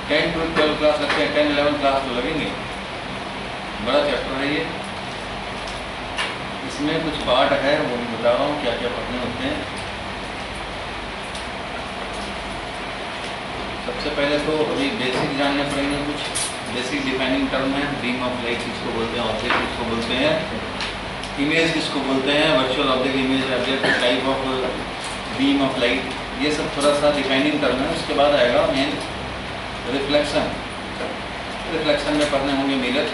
10 to 12 class लगते हैं, 10-11 class तो लगेंगे, बड़ा चैप्टर है ये। इसमें कुछ पार्ट है वो भी बता रहा हूँ क्या क्या पढ़ने होते हैं। सबसे पहले तो अभी बेसिक जानने पड़ेंगे, कुछ बेसिक डिफाइनिंग टर्म है। बीम ऑफ लाइट किसको बोलते हैं, ऑब्जेक्ट किसको बोलते हैं, इमेज किसको बोलते हैं, virtual object, image object, type of beam of light, ये सब थोड़ा सा डिफाइनिंग टर्म है। उसके बाद आएगा मेन रिफ्लेक्शन। रिफ्लेक्शन में पढ़ने होंगे मिरर,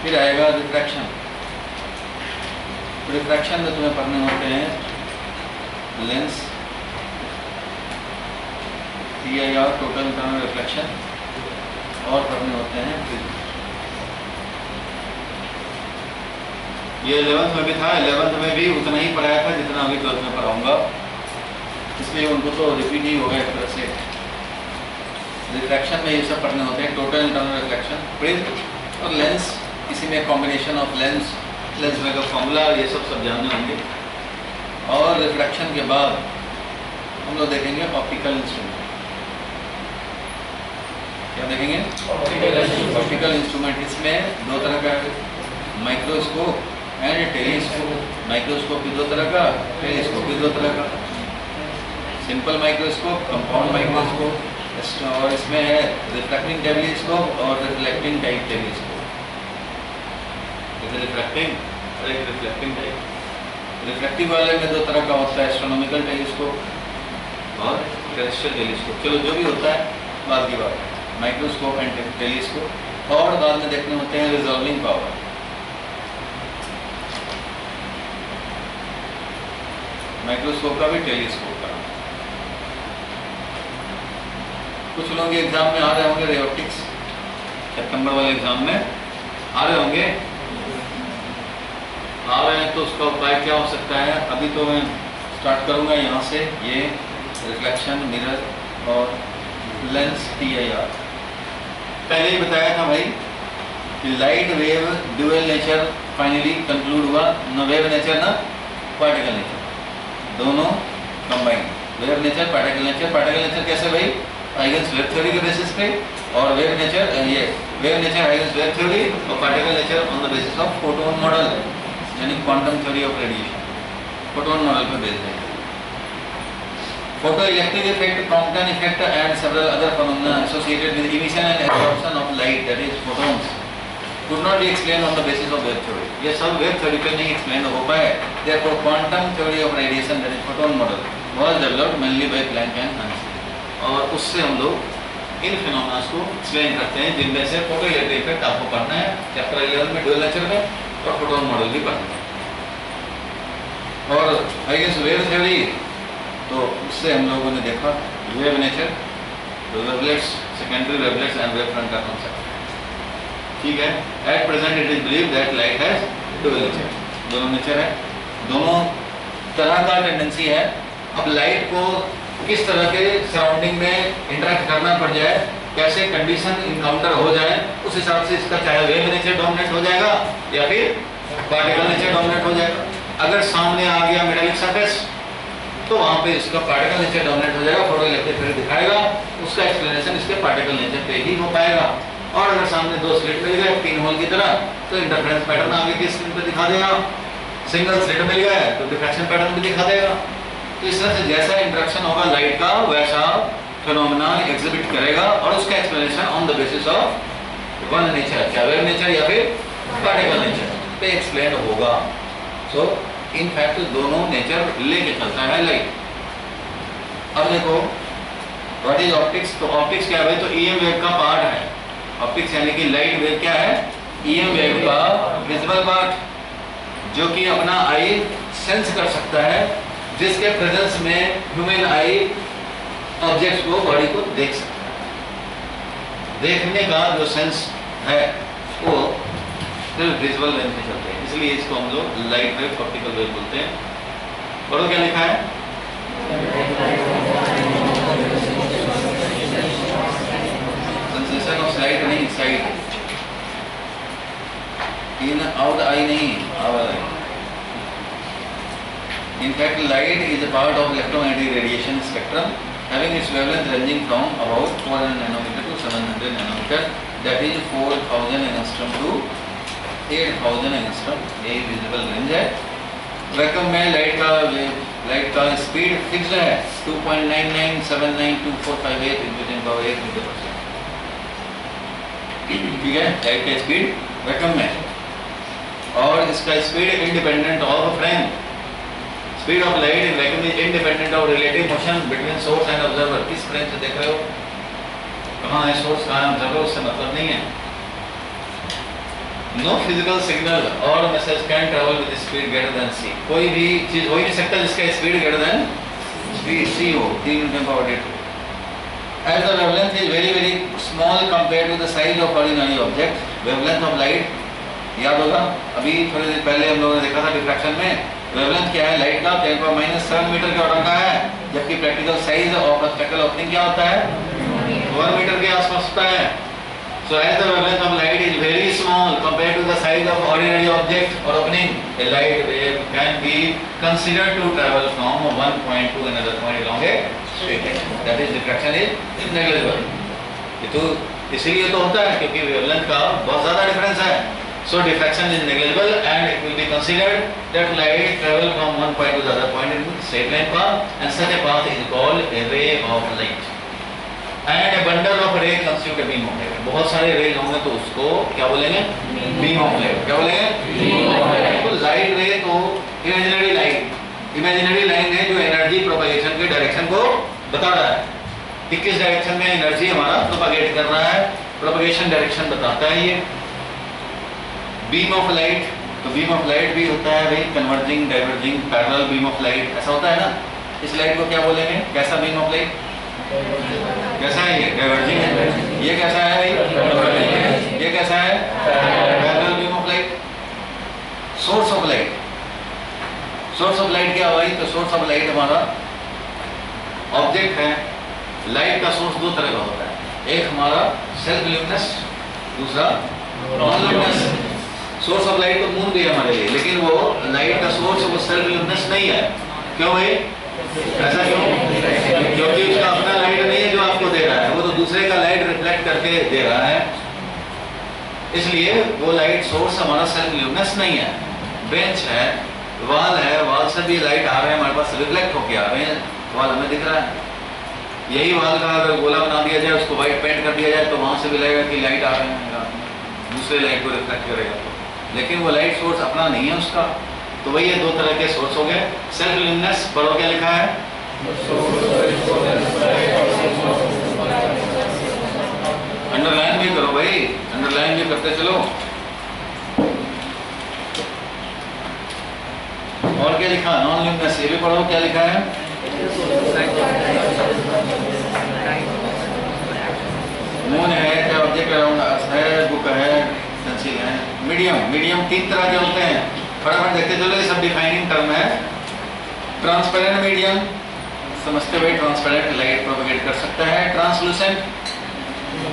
फिर आएगा रिफ्रैक्शन। रिफ्रैक्शन में तुम्हें पढ़ने होते हैं lens, TIR total internal reflection, और पढ़ने होते हैं प्रिज्म। ये 11th में भी था, 11th में भी उतना ही पढ़ाया था जितना अभी 12th में पढ़ाऊंगा, इसलिए उनको तो रिपीट ही होगा एक तरह से। रिफ्रैक्शन में ये सब पढ़ने होते हैं, टोटल इंटरनल रिफ्लेक्शन, प्रिज्म और लेंस। इसी में कॉम्बिनेशन ऑफ लेंस, लेंस में का फॉर्मूला, ये सब जानने होंगे। और रिफ्रैक्शन के बाद हम लोग देखेंगे ऑप्टिकल इंस्ट्रूमेंट। क्या देखेंगे? Optical instrument. इसमें दो तरह का, माइक्रोस्कोप एंड टेलीस्कोप। माइक्रोस्कोप भी दो तरह का, टेलीस्कोप भी दो तरह का। सिंपल माइक्रोस्कोप, कंपाउंड माइक्रोस्कोप, और इसमें है रिफ्लेक्टिंग टेलीस्कोप और रिफ्लेक्टिंग टाइप टेलीस्कोप। रिफ्लेक्टिंग और एक रिफ्लेक्टिंग टाइप। रिफ्लेक्टिव वाले में दो तरह का होता है, एस्ट्रोनॉमिकल टेलीस्कोप और टेरेस्ट्रियल टेलीस्कोप। चलो जो भी होता है बाद की बात है, माइक्रोस्कोप एंड टेलीस्कोप। और बाद में देखने होते हैं रिजॉल्विंग पावर। माइक्रोस्कोप का भी, टेलीस्कोप का। कुछ लोग एग्जाम में आ रहे होंगे, रेओप्टिक्स सितंबर वाले एग्जाम में आ रहे होंगे, आ रहे हैं तो उसका उपाय क्या हो सकता है। अभी तो मैं स्टार्ट करूंगा यहाँ से, ये रिफ्लेक्शन, मिरर और लेंस, TIR। पहले ही बताया था भाई कि light wave dual nature finally conclude हुआ, न वेव नेचर न पार्टिकल नेचर, दोनों combine. Wave nature, particle nature. Particle nature कैसे भाई? हाइगन्स वेव थ्योरी के बेसिस पे, और वेव नेचर, ये wave nature Huygens wave theory, और particle nature on the basis of photon model, यानी quantum theory of radiation. Photon model पे based है। Photo electric effect, Compton effect and several other phenomena associated with emission and absorption of light, that is photons, could not be explained on the basis of wave theory. ये सब wave theory पे नहीं explain हो पाए। Therefore quantum theory of radiation, that is photon model, was developed mainly by Planck and Einstein। और उससे हम लोग इन फिनोमेना को एक्सप्लेन करते हैं, जिनमें से फोटो इलेक्ट्रिक इफेक्ट आपको पढ़ना है चैप्टर 11 में, ड्यूअल नेचर में, और फोटोन मॉडल भी पढ़ना है। और हाइगन्स वेव थ्योरी, तो उससे हम लोगों ने देखा wave nature, wavelets, secondary wavelets and wave front का कॉन्सेप्ट। ठीक है, at present it is believe that light has dual nature, दोनों नेचर है, दोनों तरह का टेंडेंसी है। अब लाइट को किस तरह के सराउंडिंग में इंटरेक्ट करना पड़ जाए, कैसे कंडीशन इनकाउंटर हो जाए, उस हिसाब से इसका चाहे वेव नेचर डोमिनेट हो जाएगा या फिर पार्टिकल नेचर डोमिनेट हो जाएगा। अगर सामने आ गया मेटालिक सरफेस तो वहाँ पे इसका पार्टिकल नेचर डोमिनेट हो जाएगा, फोटो इलेक्ट्रिक इफेक्ट दिखाएगा, उसका एक्सप्लेनेशन इसके पार्टिकल नेचर पे ही हो पाएगा। और अगर सामने दो स्लिट मिल गए पिन होल की तरह, तो इंटरफेरेंस पैटर्न आगे की स्क्रीन पे दिखा देगा। सिंगल स्लिट मिल गया है तो डिफ्रैक्शन पैटर्न भी दिखा देगा। तो इस तरह से जैसा इंटरेक्शन होगा लाइट का, वैसा फिनोमेना एग्जिबिट करेगा, और उसका explanation on the basis of one nature, क्या वेव नेचर या फिर पार्टिकल नेचर पे एक्सप्लेन होगा। सो इन फैक्ट दोनों नेचर लेके चलता है लाइट। अब देखो व्हाट इज ऑप्टिक्स। तो ऑप्टिक्स क्या है? तो EM वेव का पार्ट है। ऑप्टिक्स यानी कि लाइट वेव क्या है? EM वेव का विजिबल पार्ट, जो कि अपना आई सेंस कर सकता है, जिसके प्रेजेंस में ह्यूमन आई ऑब्जेक्ट्स को, बॉडी को देख सकता है। देखने का जो सेंस है वो सिर्फ विजुअल लेंस में चलते हैं, इसलिए इसको हम लोग लाइट वेव, ऑप्टिकल वेव बोलते हैं। पढ़ो क्या लिखा है? सेंसेशन ऑफ साइट नहीं, साइट इन आउट आई नहीं, our eye. In fact, light is a part of electromagnetic radiation spectrum having its wavelength ranging from about 400 nanometer to 700 nanometer, that is 4000 angstrom to 8000 angstrom, ये visible range है। Vacuum में light का speed fixed है 2.99792458 × 10⁻⁸ metre पर second, ठीक है, light का speed vacuum में। और इसका speed independent of frame, speed of light in vacuum is independent of relative motion between source and observer. किस फ्रेम से देख रहे हो, कहाँ है सोर्स, कहाँ है ऑब्जर्वर, उससे मतलब नहीं है। नो फिजिकल सिग्नल और message can travel with speed greater than c, कोई भी चीज हो ही नहीं सकता जिसका speed greater than speed c हो, 3 × 10⁻⁸। As the wavelength is very small compared to the size of ordinary object, wavelength of light, याद होगा अभी थोड़ी देर पहले हम लोगों ने देखा था डिफ्रैक्शन में, वेवलेंथ क्या है लाइट का 10⁻⁷ मीटर के ऑर्डर का है, जबकि practical size of spectral opening क्या होता है 1 मीटर के आसपास होता है। So as the wavelength of light is very small compared to the size of ordinary object or opening, a light wave can be considered to travel from one point to another point along a straight line. That is diffraction is negligible. ये तो इसीलिए तो होता है क्योंकि wavelength का बहुत ज़्यादा डिफरेंस है। So diffraction is negligible and it will be considered that light travel from one point to the other point in straight line path, and such a path is called a ray of light. And a bundle of ray constitute a beam of light. बहुत सारे रे होंगे तो उसको क्या बोलेंगे, beam of light. क्या बोलेंगे, तो लाइट रे तो इमेजिनरी लाइन है जो एनर्जी प्रोपगेशन के डायरेक्शन को बता रहा है कि किस डायरेक्शन में एनर्जी हमारा प्रोपगेट कर रहा है, प्रोपगेशन डायरेक्शन बताता है ये। बीम ऑफ लाइट, तो बीम ऑफ लाइट भी होता है भाई converging, diverging, parallel beam of light, ऐसा होता है ना। इस लाइट को क्या बोलेंगे, कैसा बीम ऑफ लाइट, कैसा है ये, डाइवर्जिंग है। ये कैसा है भाई, ये कैसा है, parallel beam of light. Source of light, source of light क्या हुआ, तो सोर्स ऑफ लाइट हमारा ऑब्जेक्ट है। लाइट का सोर्स दो तरह का होता है, एक हमारा सेल्फ ल्यूमिनस, दूसरा non luminous. Source of light तो मून भी है हमारे लिए, लेकिन वो लाइट का सोर्स वो सेल्फ ल्यूमिनस नहीं है। क्यों भाई, ऐसा क्यों, क्योंकि उसका अपना लाइट नहीं है जो आपको दे रहा है, वो तो दूसरे का लाइट रिफ्लेक्ट करके दे रहा है, इसलिए वो लाइट सोर्स हमारा सेल्फ ल्यूमिनस नहीं है। बेंच है, वाल है, वाल से भी लाइट आ रहे हैं हमारे पास, रिफ्लेक्ट होके आ रहे हैं, वाल हमें दिख रहा है। यही वाल का अगर गोला बना दिया जाए, उसको व्हाइट पेंट कर दिया जाए, तो वहां से भी लगेगा कि लाइट आ रहे हैं, दूसरे लाइट को रिफ्लेक्ट करेगा, लेकिन वो लाइट सोर्स अपना नहीं है उसका। तो वही ये दो तरह के सोर्स हो गए। सेल्फ ल्यूमिनस, पढ़ो क्या लिखा है, अंडरलाइन भी करो भाई, अंडरलाइन भी करते चलो। और क्या लिखा, नॉन ल्यूमिनस, ये भी पढ़ो क्या लिखा है, मून है, क्या ऑब्जेक्ट अराउंड अर्थ है, बुक है, पेंसिल है। मीडियम, मीडियम 3 तरह के होते हैं, फटाफट देखते चलो, ये सब डिफाइनिंग टर्म है। ट्रांसपेरेंट मीडियम, समझते हुए ट्रांसपेरेंट लाइट प्रोपगेट कर सकता है। ट्रांसलूसेंट,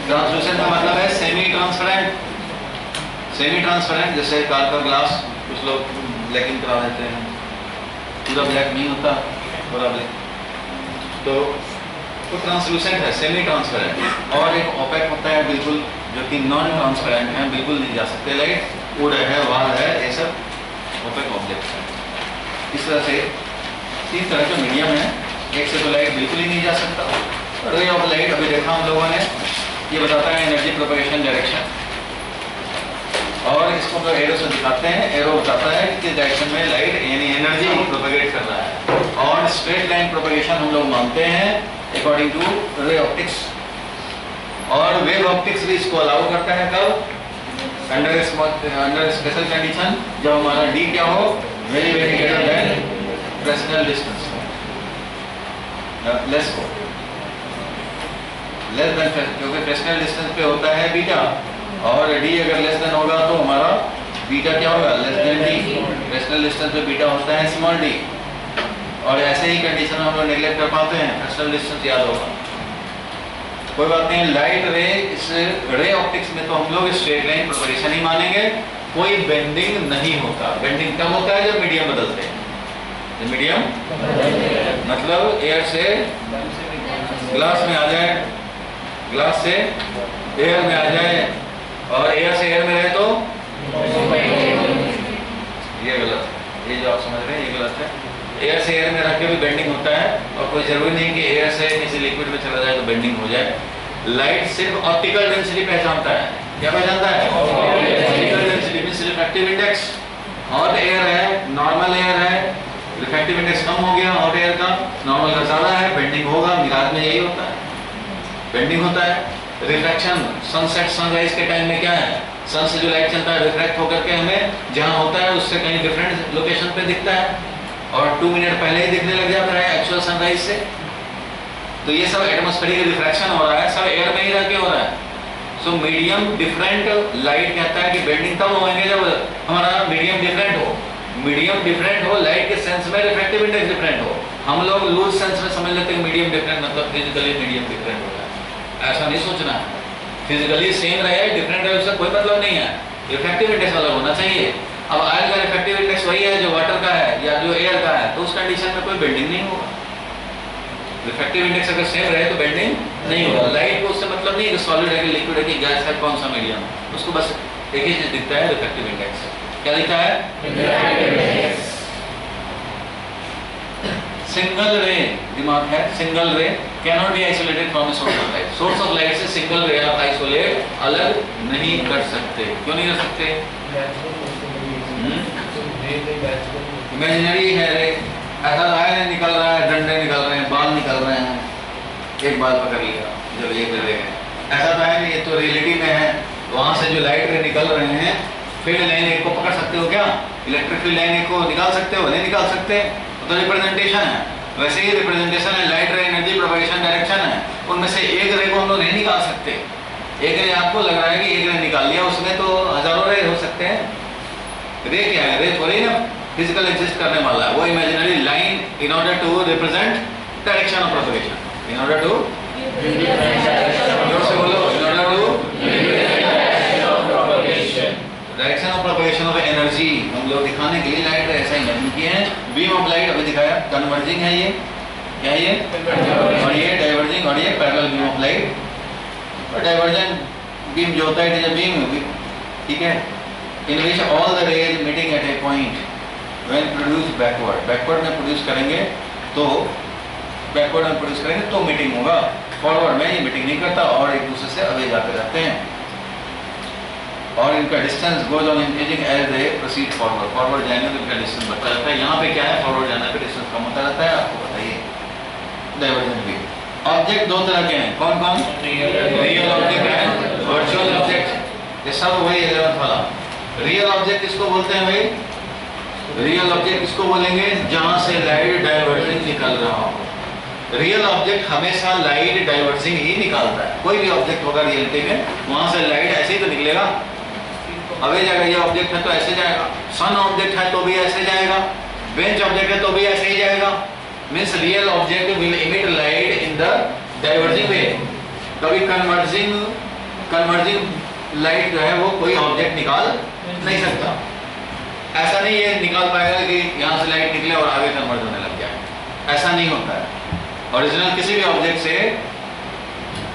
ट्रांसलूसेंट का मतलब है सेमी ट्रांसपेरेंट, सेमी ट्रांसपेरेंट जैसे कार का ग्लास कुछ लोग ब्लैकिंग करा देते हैं, पूरा ब्लैक नहीं होता, पूरा ब्लैक, तो वो ट्रांसलूसेंट है, सेमी ट्रांसपेरेंट। और एक ओपेक होता है बिल्कुल, जो कि नॉन ट्रांसपेरेंट है, बिल्कुल नहीं जा सकते लाइट, वुड है, वाल है, ये सब ओपेक ऑब्जेक्ट है। इस तरह से 3 तरह का मीडियम है। एक से तो लाइट बिल्कुल ही नहीं जा सकता। रे ऑफ लाइट अभी देखा हम लोगों ने, ये बताता है एनर्जी प्रोपगेशन डायरेक्शन, और इसको हम लोग एरो से दिखाते हैं। एरो बताता है कि किस डायरेक्शन में लाइट यानी एनर्जी प्रोपगेट कर रहा है। और स्ट्रेट लाइन प्रोपगेशन हम लोग मानते हैं अकॉर्डिंग टू रे ऑप्टिक्स, और वेव ऑप्टिक्स भी इसको अलाउ करता है। कब, अंडर स्पेशल कंडीशन, जब हमारा डी क्या हो, very greater than Fresnel distance, less हो, लेस देन, क्योंकि फ्रेस्नेल डिस्टेंस पे होता है बीटा, और डी अगर लेस देन होगा तो हमारा बीटा क्या होगा, less than D. Fresnel distance पे बीटा होता है स्मॉल डी, और ऐसे ही कंडीशन हम लोग नेग्लेक्ट कर पाते हैं। फ्रेस्नेल डिस्टेंस याद होगा, कोई बात नहीं। लाइट रे, इस रे ऑप्टिक्स में तो हम लोग स्ट्रेट लाइन प्रोपगेशन ही मानेंगे, कोई बेंडिंग नहीं होता। बेंडिंग कब होता है, जब मीडियम बदलते हैं। मीडियम मतलब एयर से ग्लास में आ जाए, ग्लास से एयर में आ जाए, और एयर से एयर में रहे तो ये गलत है। ये जो आप समझ रहे हैं ये गलत है। एयर से एयर में रख के भी बेंडिंग होता है, और कोई जरूरी नहीं कि एयर से किसी लिक्विड में चला जाए तो बेंडिंग हो जाए। लाइट सिर्फ ऑप्टिकल डेंसिटी पहचानता है। क्या पहचानता है? Optical density means refractive index. Hot air है, नॉर्मल एयर है, रिफ्रैक्टिव इंडेक्स कम हो गया हॉट एयर का, नॉर्मल का ज्यादा है, बेंडिंग होगा। मिराज में यही होता है, बेंडिंग होता है। रिफ्रैक्शन सनसेट सनराइज के टाइम में क्या है, सन से जो लाइट चलता है रिफ्रैक्ट होकर के हमें जहां होता है उससे कहीं डिफरेंट लोकेशन पे दिखता है, और 2 मिनट पहले ही दिखने लग जाता है एक्चुअल सनराइज से। तो ये सब एटमॉस्फेरिक रिफ्रैक्शन हो रहा है, सब एयर में ही रह के हो रहा है। सो मीडियम डिफरेंट लाइट कहता है कि बेंडिंग तब होंगे जब हमारा मीडियम डिफरेंट हो। मीडियम डिफरेंट हो लाइट के सेंस में, रिफ्रैक्टिव इंडेक्स डिफरेंट हो। हम लोग लूज सेंस में समझ लेते हैं मीडियम डिफरेंट मतलब फिजिकली मीडियम डिफरेंट होता है। ऐसा नहीं सोचना है। फिजिकली सेम रहे डिफरेंट रहे उससे कोई मतलब नहीं है, रिफ्रैक्टिव इंडेक्स अलग होना चाहिए। अब ऑयल का रिफ्रैक्टिव इंडेक्स वही है जो वाटर का है या जो एयर का है, तो उस कंडीशन में कोई बेंडिंग नहीं होगा। रिफ्रैक्टिव इंडेक्स अगर सेम रहे तो बेंडिंग नहीं होगा। लाइट को उससे मतलब नहीं है कि सॉलिड है कि लिक्विड है कि गैस है, कौन सा मीडियम, उसको बस एक ही चीज दिखता है, रिफ्रैक्टिव इंडेक्स। क्या दिखता है? सिंगल रे, दिमाग है, सिंगल रे cannot be isolated from source of light. Source of light से सिंगल रे आप आइसोलेट अलग नहीं कर सकते। क्यों नहीं कर सकते? इमेजिनरी है रे, ऐसा लाइन निकल रहा है, डंडे निकल रहे हैं, बाल निकल रहे हैं, एक बाल पकड़ लिया जब एक रे है, ऐसा तो है नहीं, ये तो रियलिटी में है। वहां से जो लाइट रे निकल रहे हैं, फील्ड लाइन एक को पकड़ सकते हो क्या? इलेक्ट्रिक फील्ड लाइन एक को निकाल सकते हो? नहीं निकाल सकते, तो रिप्रेजेंटेशन है। वैसे ही रिप्रेजेंटेशन है, लाइट रे एनर्जी प्रोपगेशन डायरेक्शन है, उनमें से एक रे को हम लोग नहीं निकाल सकते। एक रे आपको लग रहा है कि एक रे निकाल लिया, उसमें तो हजारों रे हो सकते हैं। रे क्या है? रे थोड़ी ना फिजिकल एग्जिस्ट करने वाला है, वो imaginary line in order to represent direction of propagation, in order to जोर से बोलो, in order to direction of propagation of energy हम लोग दिखाने के लिए लाइट ऐसा इमेजिन किए हैं। बीम ऑफ लाइट अभी दिखाया, कन्वर्जिंग है ये, क्या है ये? और ये डाइवर्जिंग, और ये पैरेलल बीम ऑफ लाइट। और डाइवर्जेंट बीम जो होता है इट इज अ बीम, ठीक है, in which all the rays meeting at a point when produce backward. Backward में प्रोड्यूस करेंगे तो बैकवर्ड में प्रोड्यूस करेंगे तो मीटिंग होगा, फॉरवर्ड में ये मीटिंग नहीं करता और एक दूसरे से अवे जाते रहते हैं। और इनका distance goes on increasing as they proceed forward. Forward जाएंगे तो इनका डिस्टेंस बढ़ता रहता है। यहाँ पे क्या है, फॉरवर्ड जाने पे डिस्टेंस कम होता रहता है, आपको बताइए। डाइवर्जेंट भी ऑब्जेक्ट दो तरह के हैं, कौन कौन? रियल ऑब्जेक्ट है, वर्चुअल ऑब्जेक्ट, ये सब वही 11th वाला। रियल ऑब्जेक्ट किसको बोलते हैं भाई? रियल ऑब्जेक्ट किसको बोलेंगे? जहां से लाइट डाइवर्जिंग निकल रहा हो। रियल ऑब्जेक्ट हमेशा लाइट डाइवर्जिंग ही निकालता है। कोई भी ऑब्जेक्ट होगा रियलिटी में, वहां से लाइट ऐसे ही तो निकलेगा, अबे जाएगा। ये ऑब्जेक्ट है तो ऐसे जाएगा, सन ऑब्जेक्ट है तो भी ऐसे जाएगा, बेंच ऑब्जेक्ट है तो भी ऐसे ही जाएगा। Means real object will emit light in the diverging way. कभी कन्वर्जिंग लाइट जो है वो कोई ऑब्जेक्ट निकाल नहीं सकता। ऐसा नहीं ये निकाल पाएगा कि यहाँ से लाइट निकले और आगे कन्वर्ट होने लग जाए, ऐसा नहीं होता है। ओरिजिनल किसी भी ऑब्जेक्ट से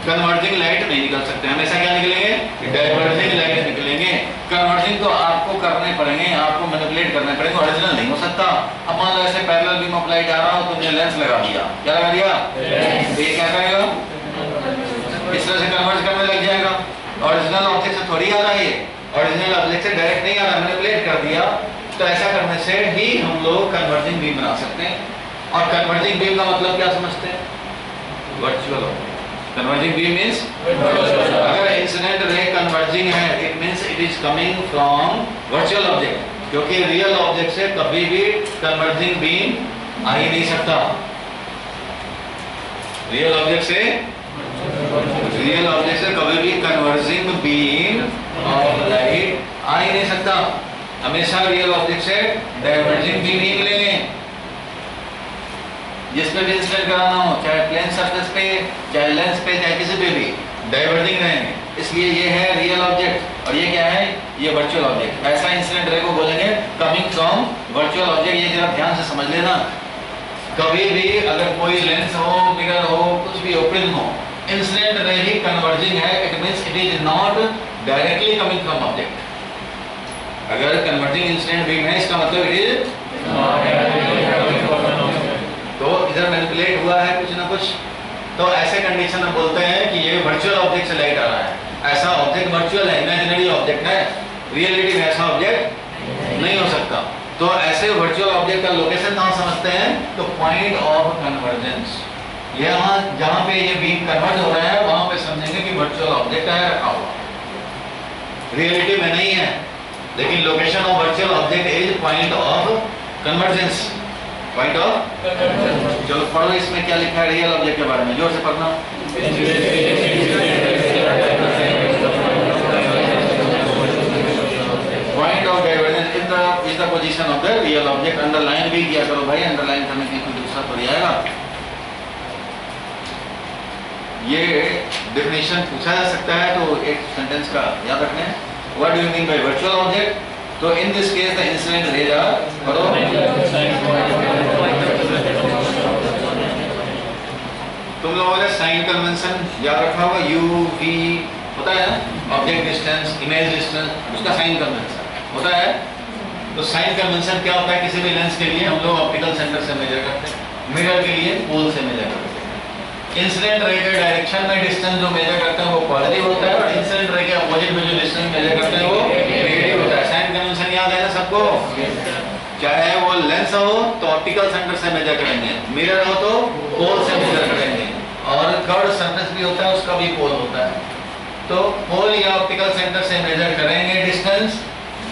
कन्वर्जिंग लाइट नहीं निकल सकते, हमेशा क्या निकलेंगे? डाइवर्जिंग लाइट निकलेंगे। कन्वर्जिंग तो आपको करने पड़ेंगे, आपको मैनिपुलेट करने पड़ेंगे, ओरिजिनल नहीं हो सकता। अब मान लो ऐसे पैरेलल बीम ऑफ लाइट आ रहा हो, तुमने लेंस लगा दिया, क्या लगा दिया? ये क्या करेगा? इस तरह से कन्वर्ज करने लग जाएगा। ओरिजिनल ऑब्जेक्ट से थोड़ी आ रहा है, ओरिजिनल ऑब्जेक्ट से डायरेक्ट नहीं आ रहा, मैनिपुलेट कर दिया। तो ऐसा करने से ही हम लोग कन्वर्जिंग बीम बना सकते हैं। और कन्वर्जिंग बीम का मतलब क्या समझते हैं? Virtual object. Converging beam means अगर इंसिडेंट रे कन्वर्जिंग है, it means it is coming from virtual object, क्योंकि रियल ऑब्जेक्ट से कभी भी कन्वर्जिंग बीम आ ही नहीं सकता। रियल ऑब्जेक्ट से कभी भी कन्वर्जिंग बीम ऑफ लाइट आ ही नहीं सकता। हमेशा रियल ऑब्जेक्ट से डाइवर्जिंग बीम ही मिलेंगे। जिसपे भी इंसिडेंट कराना हो, चाहे प्लेन सरफेस पे, चाहे लेंस पे, चाहे किसी पे भी, डाइवर्जिंग रहेंगे। इसलिए ये है रियल ऑब्जेक्ट और ये क्या है? ये वर्चुअल ऑब्जेक्ट। ऐसा इंसिडेंट रे को बोलेंगे कमिंग फ्रॉम वर्चुअल ऑब्जेक्ट। ये जरा ध्यान से समझ लेना। कभी भी अगर कोई लेंस हो, मिरर हो, कुछ भी हो, प्रिज्म हो, इंसिडेंट रे ही कन्वर्जिंग है, it means it is not directly coming from object. अगर कन्वर्जिंग इंसिडेंट बीम है इसका मतलब इट इज तो इधर मैनिपुलेट हुआ है कुछ ना कुछ, तो ऐसे कंडीशन में बोलते हैं कि ये वर्चुअल ऑब्जेक्ट से लाइट आ रहा है। ऐसा ऑब्जेक्ट वर्चुअल है, इमेजिनरी ऑब्जेक्ट है, रियलिटी में ऐसा ऑब्जेक्ट नहीं हो सकता। तो ऐसे वर्चुअल ऑब्जेक्ट का लोकेशन कहाँ समझते हैं? तो पॉइंट ऑफ कन्वर्जेंस, यहाँ जहाँ पे ये बीम कन्वर्ज हो रहा है वहां पे समझेंगे कि वर्चुअल ऑब्जेक्ट है रखा हुआ, रियलिटी में नहीं है, लेकिन location of virtual object is point of convergence, point of. चलो पढ़ो इसमें क्या लिखा है रियल ऑब्जेक्ट के बारे में, जोर से पढ़ना। Point of divergence is the position of the real object. Underline भी किया करो भाई, अंडरलाइन करने के कोई दूसरा तो आएगा। ये डेफिनेशन पूछा जा सकता है, तो एक सेंटेंस का याद रखना है, what do you mean by virtual object? तो in this case the incident rays are, करो, तुम लोगों ने साइन कन्वेंशन याद रखा होगा, यू वी होता है, ऑब्जेक्ट डिस्टेंस, इमेज डिस्टेंस, उसका साइन कन्वेंशन होता है। तो साइन कन्वेंशन क्या होता है? किसी भी लेंस के लिए हम लोग ऑप्टिकल सेंटर से मेजर करते हैं, मिरर के लिए पोल से मेजर करते हैं। इंसिडेंट रे के डायरेक्शन में डिस्टेंस जो मेजर करते हैं वो पॉजिटिव होता है, और इंसिडेंट रे के अपोजिट में जो डिस्टेंस मेजर करते हैं वो नेगेटिव होता है। साइन कन्वेंशन याद है ना सबको? चाहे वो लेंस हो तो ऑप्टिकल सेंटर से मेजर करेंगे, मिरर हो तो पोल से मेजर करेंगे, और कर्व सरफेस भी होता है उसका भी पोल होता है। तो पोल या ऑप्टिकल सेंटर से मेजर करेंगे distance.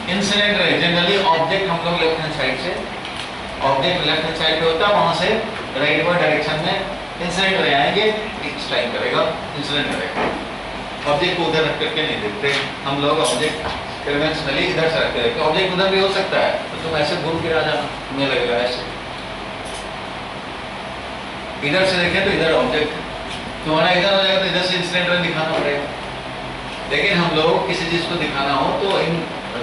Incident ray generally object हम लोग लेफ्ट हैंड साइड से, ऑब्जेक्ट लेफ्ट हैंड साइड पे होता है, वहां से राइटवर्ड डायरेक्शन में इंसिडेंट रे आएंगे, स्ट्राइक करेगा, इंसिडेंट करेगा। ऑब्जेक्ट को उधर रख करके नहीं देखते हम लोग, ऑब्जेक्ट कन्वेंशनली इधर से रख के देखते हैं। ऑब्जेक्ट उधर भी हो सकता है, तो तुम ऐसे घूम के आ जाना, तुम्हें लगेगा ऐसे, इधर से देखें तो इधर ऑब्जेक्ट, तुम्हारा इधर हो जाएगा तो इधर से इंसिडेंट रे दिखाना पड़ेगा। लेकिन हम लोग किसी चीज को दिखाना हो तो इन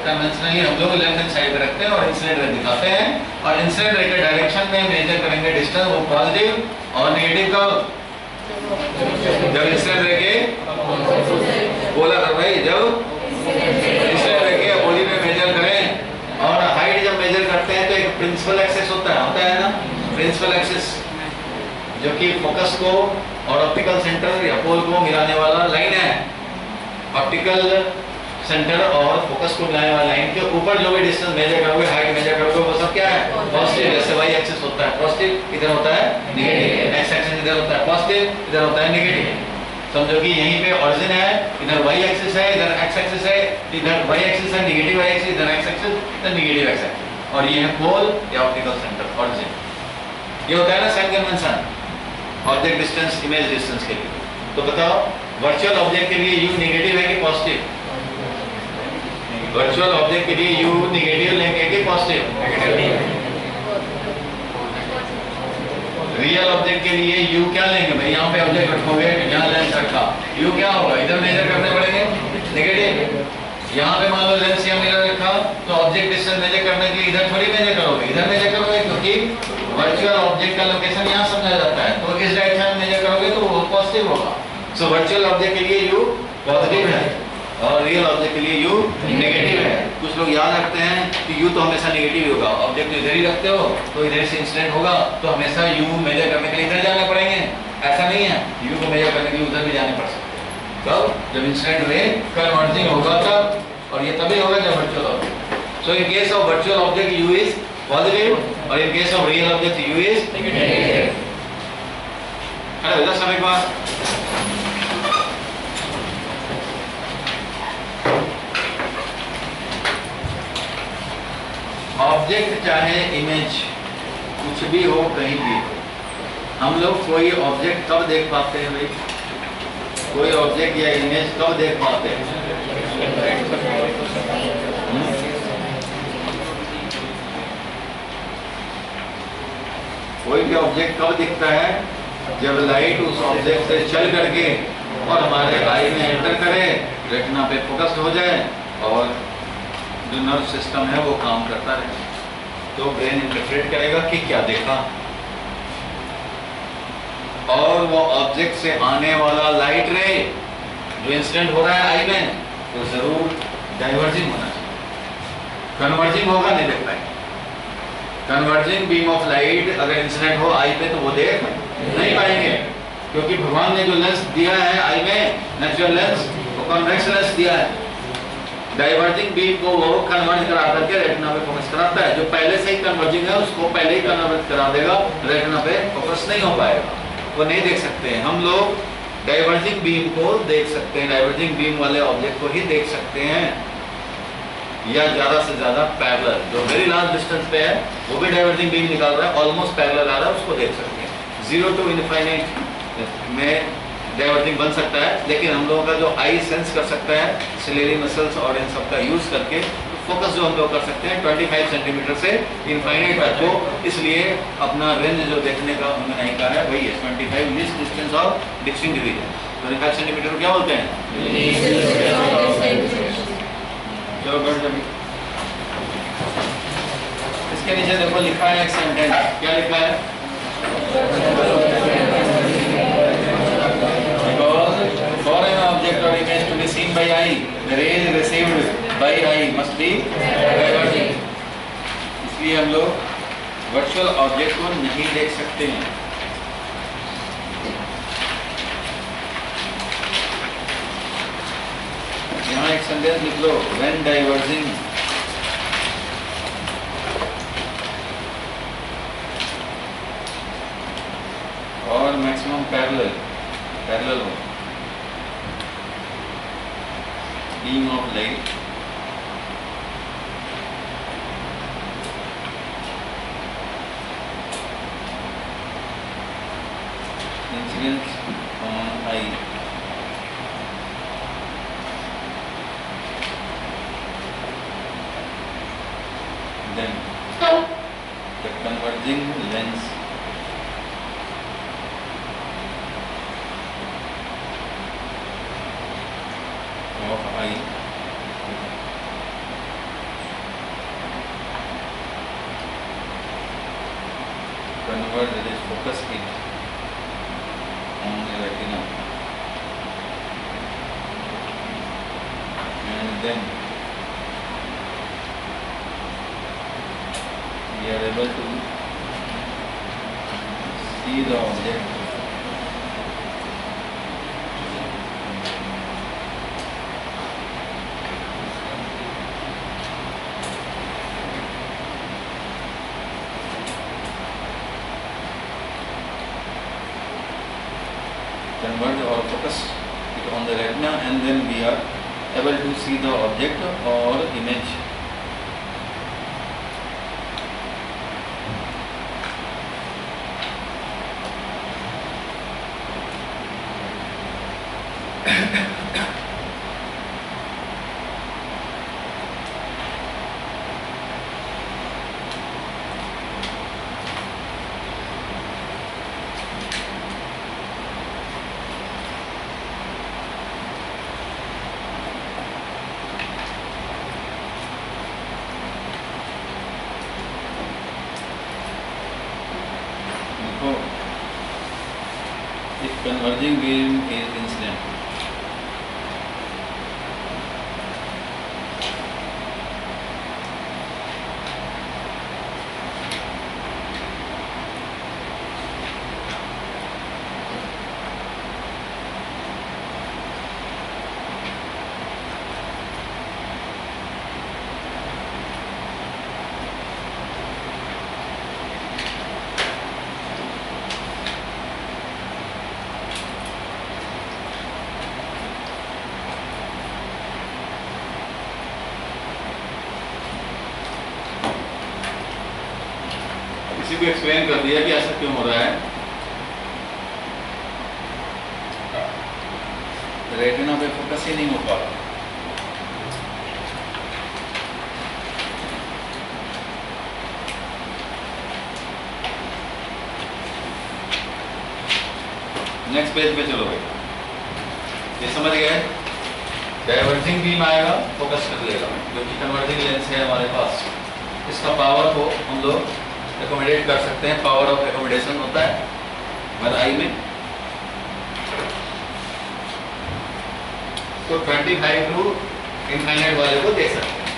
कन्वेंशनली हम लोग लेफ्ट हैंड साइड पे रखते हैं और इंसिडेंट रे दिखाते हैं, और इंसिडेंट रे के डायरेक्शन में मेजर करेंगे डिस्टेंस, वो पॉजिटिव और नेगेटिव का जब इंसिडेंट रे के बोला कर भाई, जब इंसिडेंट रे के अपोजिट में मेजर करें, और हाइट जब मेजर करते हैं तो एक प्रिंसिपल एक्सिस होता है ना, प्रिंसिपल एक्सिस जो कि फोकस को और ऑप्टिकल सेंटर या पोल को मिलाने वाला लाइन है। ऑप्टिकल सेंटर और फोकस को मिलाने वाली लाइन के ऊपर जो भी डिस्टेंस मेजर करोगे, हाइट मेजर करोगे, वो सब क्या है? पॉजिटिव। जैसे वाई एक्सिस होता है पॉजिटिव, इधर होता है नेगेटिव, एक्स एक्सिस इधर होता है पॉजिटिव, इधर होता है नेगेटिव। समझो कि यहीं पे ओरिजिन है, इधर वाई एक्सिस है, इधर एक्स एक्सिस है, इधर वाई एक्सिस है, नेगेटिव वाई एक्सिस, इधर एक्स एक्सिस, इधर नेगेटिव एक्स एक्सिस, और ये है पोल या ऑप्टिकल सेंटर, ओरिजिन। ये होता है ना sign convention object distance, image distance के लिए। तो बताओ वर्चुअल ऑब्जेक्ट के लिए यू नेगेटिव है कि पॉजिटिव? वर्चुअल ऑब्जेक्ट के लिए यू नेगेटिव लेंगे कि पॉजिटिव? रियल ऑब्जेक्ट के लिए यू क्या लेंगे भाई? यहाँ पे ऑब्जेक्ट रखोगे, यहाँ लेंस रखा, यू क्या होगा? इधर मेजर करने पड़ेंगे नेगेटिव। यहाँ पे मान लो लेंस या मिरर रखा, तो ऑब्जेक्ट डिस्टेंस मेजर करने के लिए इधर थोड़ी मेजर करोगे, इधर मेजर करोगे, क्योंकि वर्चुअल ऑब्जेक्ट का लोकेशन यहाँ समझा जाता है। तो इस डायरेक्शन में मेजर करोगे तो वो पॉजिटिव होगा। सो वर्चुअल ऑब्जेक्ट के लिए यू पॉजिटिव है और रियल ऑब्जेक्ट के लिए यू नेगेटिव है। कुछ लोग याद रखते हैं कि यू तो हमेशा नेगेटिव ही होगा, ऑब्जेक्ट इधर ही रखते हो तो इधर से इंसिडेंट होगा, तो हमेशा यू मेजर करने के लिए इधर जाने पड़ेंगे। ऐसा नहीं है, यू को मेजर करने के लिए उधर भी जाने पड़ सकते हैं। कब? जब इंसिडेंट रे कन्वर्जिंग होगा तब, और ये तभी होगा जब virtual object. So in case of virtual object u is positive और in case of real object u is negative. अरे बता सब एक बार, ऑब्जेक्ट चाहे इमेज कुछ भी हो, कहीं भी हो, हम लोग कोई ऑब्जेक्ट कब देख पाते हैं भाई? कोई ऑब्जेक्ट या इमेज कब देख पाते हैं? कोई भी ऑब्जेक्ट कब दिखता है? जब लाइट उस ऑब्जेक्ट से चल करके और हमारे आई में एंटर करे, रेटिना पे फोकस हो जाए और जो नर्व सिस्टम है वो काम करता रहे, तो ब्रेन इंटरप्रेट करेगा कि क्या देखा। और वो ऑब्जेक्ट से आने वाला लाइट रे जो इंसिडेंट हो रहा है आई में, तो जरूर डाइवर्जिंग होना चाहिए। कन्वर्जिंग होगा नहीं देख पाएंगे। कन्वर्जिंग बीम ऑफ लाइट अगर इंसिडेंट हो आई पे तो वो देख नहीं पाएंगे, क्योंकि भगवान ने जो लेंस दिया है आई में, नेचुरल लेंस, वो कॉन्वेक्स लेंस दिया है। डाइवर्जिंग बीम को वो कन्वर्ज करा करके रेटिना पे फोकस कराता है। जो पहले से ही कन्वर्जिंग है उसको पहले ही कन्वर्ज करा देगा, रेटिना पे फोकस नहीं हो पाएगा, वो नहीं देख सकते हैं। हम लोग डाइवर्जिंग बीम को देख सकते हैं, डाइवर्जिंग बीम वाले ऑब्जेक्ट को ही देख सकते हैं, या ज्यादा से ज्यादा पैरेलल जो वेरी लार्ज डिस्टेंस पे है वो भी डाइवर्जिंग बीम निकाल रहा है, ऑलमोस्ट पैरेलल आ रहा है, उसको देख सकते हैं। 0 to इनफाइनाइट में डाइवर्जिंग बन सकता है, लेकिन हम लोगों का जो आई सेंस कर सकता है सिलेरी मसल्स और इन सब का यूज करके फोकस जो हम लोग कर सकते हैं 25 सेंटीमीटर से इनफाइनाइट तक को, इसलिए अपना रेंज जो देखने का उन्होंने नहीं कहा है वही है 25 least distance of distinct vision. 25 centimetre क्या बोलते हैं? चलो बैठ जाओ। इसके नीचे देखो लिखा है एक सेंटेंस, क्या लिखा है? For an object or image to be seen by eye, the rays received by eye must be diverging. इसलिए हम लोग वर्चुअल ऑब्जेक्ट को नहीं देख सकते हैं। यहाँ एक सेंटेंस लिख लो, when diverging और मैक्सिमम पैरेलल हो beam of light incidence on eye then the converging lens of eye convert, that is focus it on the retina, and then we are able to see the object converge or focus it on the retina, and then we are able to see the object or image. If converging beam is incident, इसी को explain कर दिया कि ऐसा क्यों हो रहा है। रेटिना पे फोकस ही नहीं हो पा रहा। नेक्स्ट पेज पे चलो भाई, ये समझ गए? डाइवर्जिंग बीम आएगा, फोकस कर लेगा, जो कि कन्वर्जिंग लेंस है हमारे पास। इसका पावर को हम लोग एकोमोडेट कर सकते हैं, पावर ऑफ एकोमोडेशन होता है हमारे आई में, तो 25 टू इनफाइनाइट वाले को देख सकते हैं।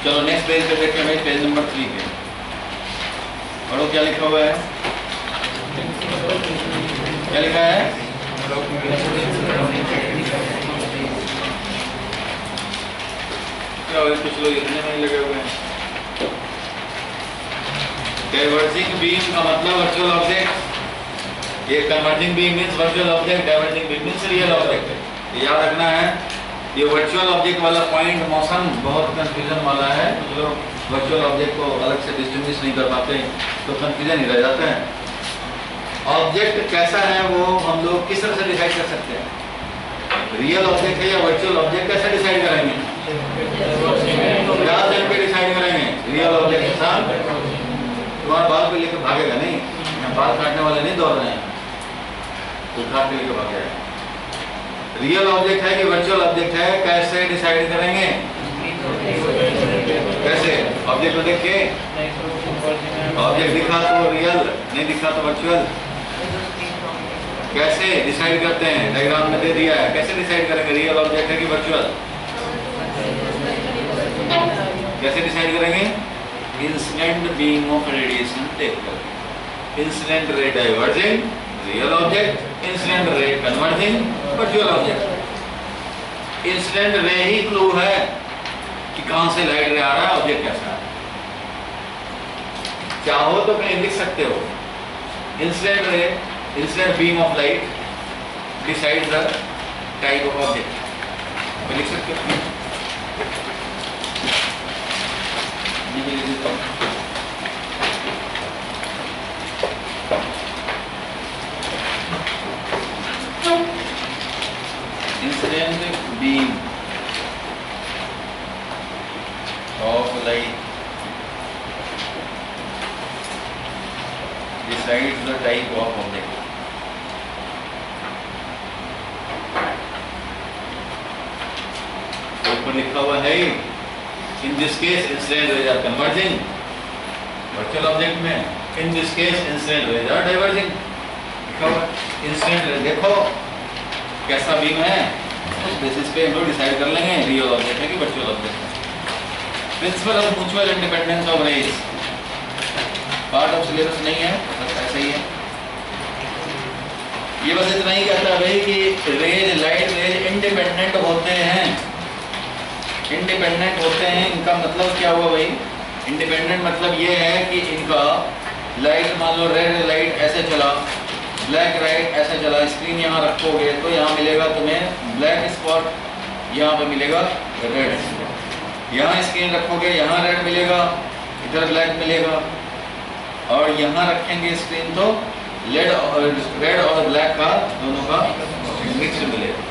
चलो नेक्स्ट पेज पे देखते हैं, पेज नंबर 3 पे पढ़ो क्या लिखा हुआ है। क्या लिखा है? क्या कुछ लोग इतने में लगे हुए हैं। डाइवर्जिंग बीम का मतलब वर्चुअल ऑब्जेक्ट। ये converging beam means virtual object, diverging beam means real object. याद रखना है, ये वर्चुअल ऑब्जेक्ट वाला पॉइंट मौसम बहुत कंफ्यूजन वाला है। कुछ लोग वर्चुअल ऑब्जेक्ट को अलग से डिस्टिंग्विश नहीं कर पाते, तो कंफ्यूजन ही रह जाता है। ऑब्जेक्ट कैसा है वो हम लोग किस तरह से डिसाइड कर सकते हैं? रियल ऑब्जेक्ट है या वर्चुअल ऑब्जेक्ट, कैसे डिसाइड करेंगे? क्या चल पे डिसाइड करेंगे? रियल ऑब्जेक्ट के साथ। तुम्हारा बाल पे लेकर भागेगा नहीं, बाल काटने वाले नहीं दौड़ रहे हैं, उठा के लेकर भागेगा। रियल ऑब्जेक्ट है कि वर्चुअल ऑब्जेक्ट है, कैसे डिसाइड करेंगे? कैसे? ऑब्जेक्ट को देख के, ऑब्जेक्ट दिखा तो रियल, नहीं दिखा तो वर्चुअल। कैसे डिसाइड करते हैं? डायग्राम में दे दिया है, कैसे डिसाइड करेंगे रियल ऑब्जेक्ट है कि वर्चुअल? कैसे डिसाइड करेंगे? इंसिडेंट बीम ऑफ रेडिएशन देखकर। Incident ray diverging real object, incident ray converging virtual object. Incident ray ही क्लू है कि कहां से लाइट रे आ रहा है, ऑब्जेक्ट कैसा है। चाहो तो कहीं लिख सकते हो, incident ray, incident beam of light decide the type of object, लिख सकते हो। Incident beam of light decides the type of object. ऊपर लिखा हुआ है, in this case incident rays are converging, virtual object में in this case incident rays are diverging लिखा हुआ। इंसिडेंट रे देखो कैसा बीम है, उस बेसिस पे हम लोग डिसाइड कर लेंगे रियल ऑब्जेक्ट है कि वर्चुअल ऑब्जेक्ट है। Principle of mutual independence of rays part of syllabus नहीं है, बस ऐसा ही है। ये बस इतना ही कहता है भाई कि रेज, लाइट रेज इंडिपेंडेंट होते हैं। इंडिपेंडेंट होते हैं, इनका मतलब क्या हुआ भाई? इंडिपेंडेंट मतलब ये है कि इनका लाइट, मान लो रेड लाइट ऐसे चला, ब्लैक लाइट ऐसे चला, स्क्रीन यहाँ रखोगे तो यहाँ मिलेगा तुम्हें ब्लैक स्पॉट, यहाँ पे मिलेगा रेड स्पॉट। यहाँ स्क्रीन रखोगे यहाँ रेड मिलेगा, इधर ब्लैक मिलेगा, और यहाँ रखेंगे स्क्रीन तो रेड और ब्लैक का दोनों का मिक्स मिलेगा।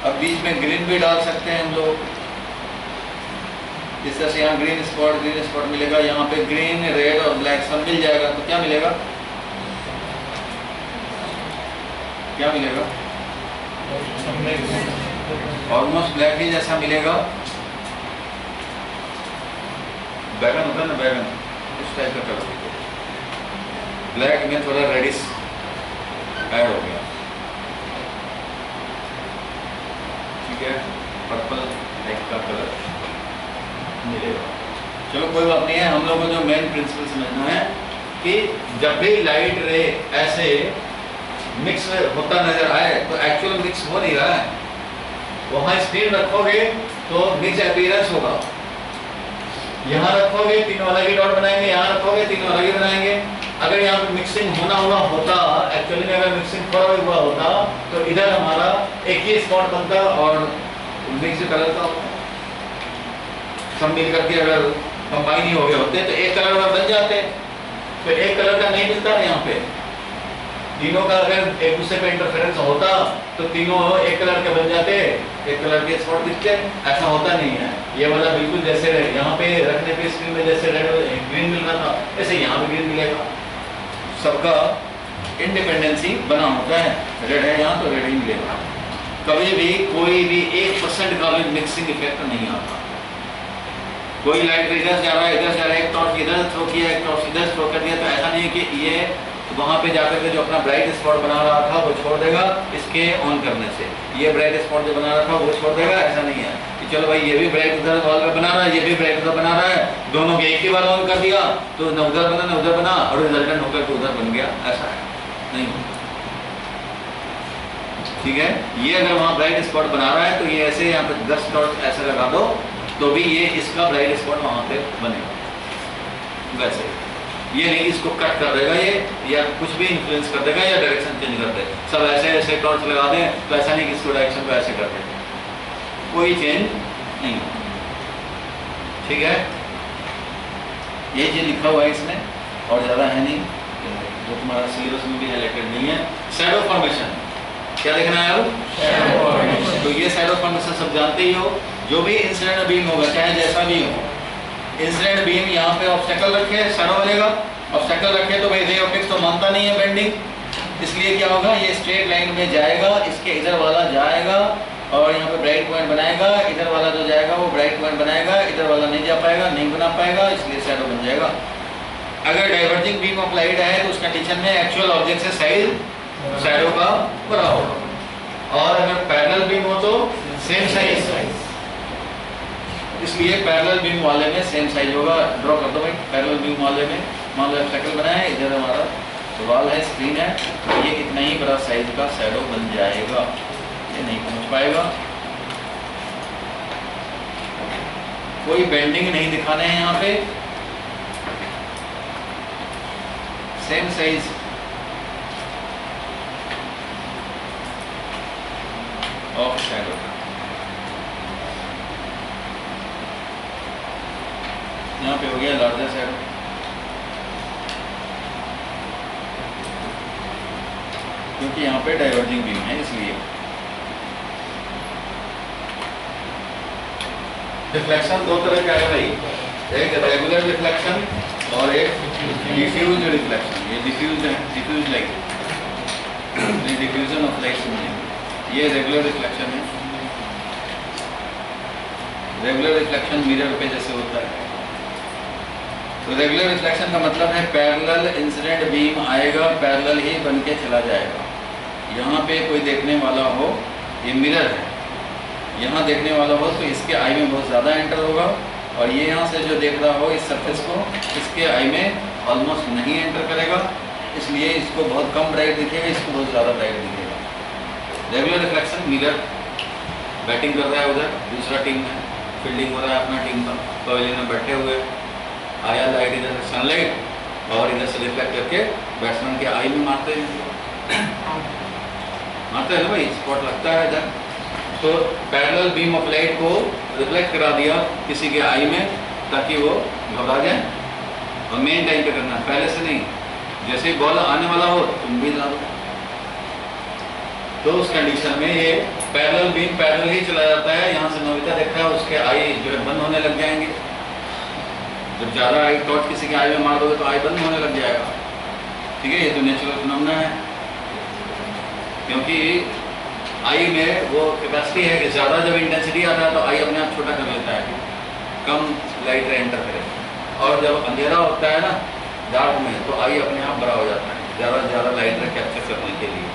अब बीच में ग्रीन भी डाल सकते हैं हम लोग, जिस तरह से यहाँ ग्रीन स्पॉट मिलेगा, यहाँ पे ग्रीन, रेड और ब्लैक सब मिल जाएगा, तो क्या मिलेगा? क्या मिलेगा? ऑलमोस्ट ब्लैक ही जैसा मिलेगा। बैगन होता है ना, बैगन उस टाइप का कलर, ब्लैक में थोड़ा रेडिश ऐड हो गया, ठीक है, पर्पल टाइप का कलर मिलेगा। चलो कोई बात नहीं है, हम लोगों को जो मेन प्रिंसिपल समझना है कि जब भी लाइट रे ऐसे मिक्स होता नजर आए तो एक्चुअल मिक्स हो नहीं रहा है। वहां स्क्रीन रखोगे तो मिक्स अपीयरेंस होगा, यहाँ रखोगे तीनों अलग ही डॉट बनाएंगे, यहाँ रखोगे तीनों अलग ही बनाएंगे। अगर यहाँ पे मिक्सिंग होना हुआ होता, एक्चुअली में अगर मिक्सिंग थोड़ा भी हुआ होता तो इधर हमारा एक ही स्पॉट बनता और मिक्स कलर का सब मिल करके अगर कंबाइन ही हो गए होते तो एक कलर में बन जाते, तो एक कलर का नहीं मिलता है। यहाँ पे तीनों का अगर एक दूसरे पे इंटरफेरेंस होता तो तीनों एक कलर के बन जाते, एक कलर के स्पॉट दिखते। ऐसा होता नहीं है, ये वाला बिल्कुल जैसे यहाँ पे रखने पे स्क्रीन में जैसे रेड ग्रीन मिल रहा था, ऐसे यहाँ पे ग्रीन मिलेगा। सबका इंडिपेंडेंसी बना होता है, रेड है यहाँ तो रेड ही मिलेगा। कभी भी कोई भी 1% का भी मिक्सिंग इफेक्ट नहीं आता। कोई लाइट इधर जा रहा है, इधर जा रहा है, एक टॉर्च इधर थ्रो किया, एक टॉर्च इधर थ्रो कर दिया, तो ऐसा नहीं है कि ये तो वहाँ पे जाकर के जो अपना ब्राइट स्पॉट बना रहा था वो छोड़ देगा इसके ऑन करने से। ये ब्राइट स्पॉट जो बना रहा था वो छोड़ देगा, ऐसा नहीं है कि चलो भाई ये भी ब्राइट उधर वॉल पे बना रहा है, ये भी ब्राइट उधर बना रहा है, दोनों के एक ही बार ऑन कर दिया तो न उधर बना न उधर बना और रिजल्टेंट होकर के उधर बन गया, ऐसा है नहीं होता। ठीक है, ये अगर वहाँ ब्राइट स्पॉट बना रहा है तो ये ऐसे यहाँ पे 10 डॉट ऐसे लगा दो तो भी ये इसका ब्राइट स्पॉट वहाँ पे बनेगा। वैसे ये नहीं इसको कट कर देगा ये या कुछ भी इन्फ्लुएंस कर देगा या डायरेक्शन चेंज कर दे, सब ऐसे ऐसे टॉर्च लगा दें तो ऐसा नहीं कि इसको डायरेक्शन को ऐसे कर दे, कोई चेंज नहीं होगा। ठीक है, ये चीज लिखा हुआ है इसमें और ज़्यादा है नहीं, जो तुम्हारा सिलेबस में भी रिलेटेड नहीं है। शैडो फॉर्मेशन क्या देखना है अब? तो ये शैडो फॉर्मेशन सब जानते ही हो। जो भी इंसिडेंट बीम होगा चाहे जैसा भी हो, इंसिडेंट बीम यहाँ पे ऑब्स्टेकल रखे शैडो बनेगा, ऑब्स्टेकल रखे तो भाई रे ऑप्टिक्स तो मानता नहीं है बेंडिंग, इसलिए क्या होगा ये स्ट्रेट लाइन में जाएगा, इसके इधर वाला जाएगा और यहाँ पे ब्राइट पॉइंट बनाएगा, इधर वाला जो जाएगा वो ब्राइट पॉइंट बनाएगा, इधर वाला नहीं जा पाएगा, नहीं बना पाएगा, इसलिए शैडो बन जाएगा। अगर डाइवर्जिंग बीम ऑफ लाइट है तो उस कंडीशन में एक्चुअल ऑब्जेक्ट से साइज शैडो का बड़ा होगा, और अगर पैरेलल बीम हो तो सेम साइज, इसलिए पैरेलल बीम वाले में सेम साइज होगा। ड्रॉ कर दो भाई, पैरेलल बीम वाले में मान लो सर्कल बना है, इधर हमारा वॉल है, स्क्रीन है, तो ये इतना ही बड़ा साइज का शैडो बन जाएगा, ये नहीं पहुंच पाएगा। कोई बेंडिंग नहीं दिखाने हैं यहाँ पे, सेम साइज ऑफ शैडो। यहाँ पे हो गया लार्जर शैडो, क्योंकि यहाँ पे डाइवर्जिंग बीम है इसलिए। रिफ्लेक्शन दो तरह का है भाई, एक रेगुलर रिफ्लेक्शन और एक डिफ्यूज रिफ्लेक्शन। ये डिफ्यूज है, diffuse light, diffusion of light समझेंगे। ये रेगुलर रिफ्लेक्शन है। रेगुलर रिफ्लेक्शन मिरर पे जैसे होता है, तो रेगुलर रिफ्लेक्शन का मतलब है पैरेलल इंसिडेंट बीम आएगा, पैरेलल ही बन के चला जाएगा। यहाँ पे कोई देखने वाला हो, ये मिरर है, यहाँ देखने वाला हो तो इसके आई में बहुत ज़्यादा एंटर होगा, और ये यहाँ से जो देख रहा हो इस सरफेस को, इसके आई में ऑलमोस्ट नहीं एंटर करेगा, इसलिए इसको बहुत कम ब्राइट दिखेगा, इसको बहुत ज़्यादा ब्राइट दिखेगा। रेगुलर रिफ्लेक्शन, मिरर बैटिंग कर रहा है उधर, दूसरा टीम में फील्डिंग हो रहा है अपना टीम का, पवेलियन में बैठे हुए, आया लाइट इधर से सनलाइट और इधर से रिफ्लेक्ट करके बैट्समैन के आई में मारते हैं, मारते हैं ना भाई, स्पॉट लगता है इधर। तो पैरेलल बीम ऑफ लाइट को रिफ्लेक्ट करा दिया किसी के आई में ताकि वो घबरा जाए, और मेन टाइम पे करना, पहले से नहीं, जैसे ही बॉल आने वाला हो तुम भी डालो। तो उस कंडीशन में ये पैरेलल बीम पैरेलल ही चला जाता है। यहाँ से नोबिता देखता है उसके आई जो है बंद होने लग जाएंगे, जब ज़्यादा आई टॉर्च किसी के आई में मार दोगे तो आई बंद होने लग जाएगा। ठीक है, ये तो नेचुरल फिनोमेना है, क्योंकि आई में वो कैपेसिटी है कि ज़्यादा जब इंटेंसिटी आता है तो आई अपने आप छोटा कर लेता है, कम लाइट एंटर करे, और जब अंधेरा होता है ना डार्क में तो आई अपने आप बड़ा हो जाता है ज़्यादा से ज़्यादा लाइट कैप्चर करने के लिए।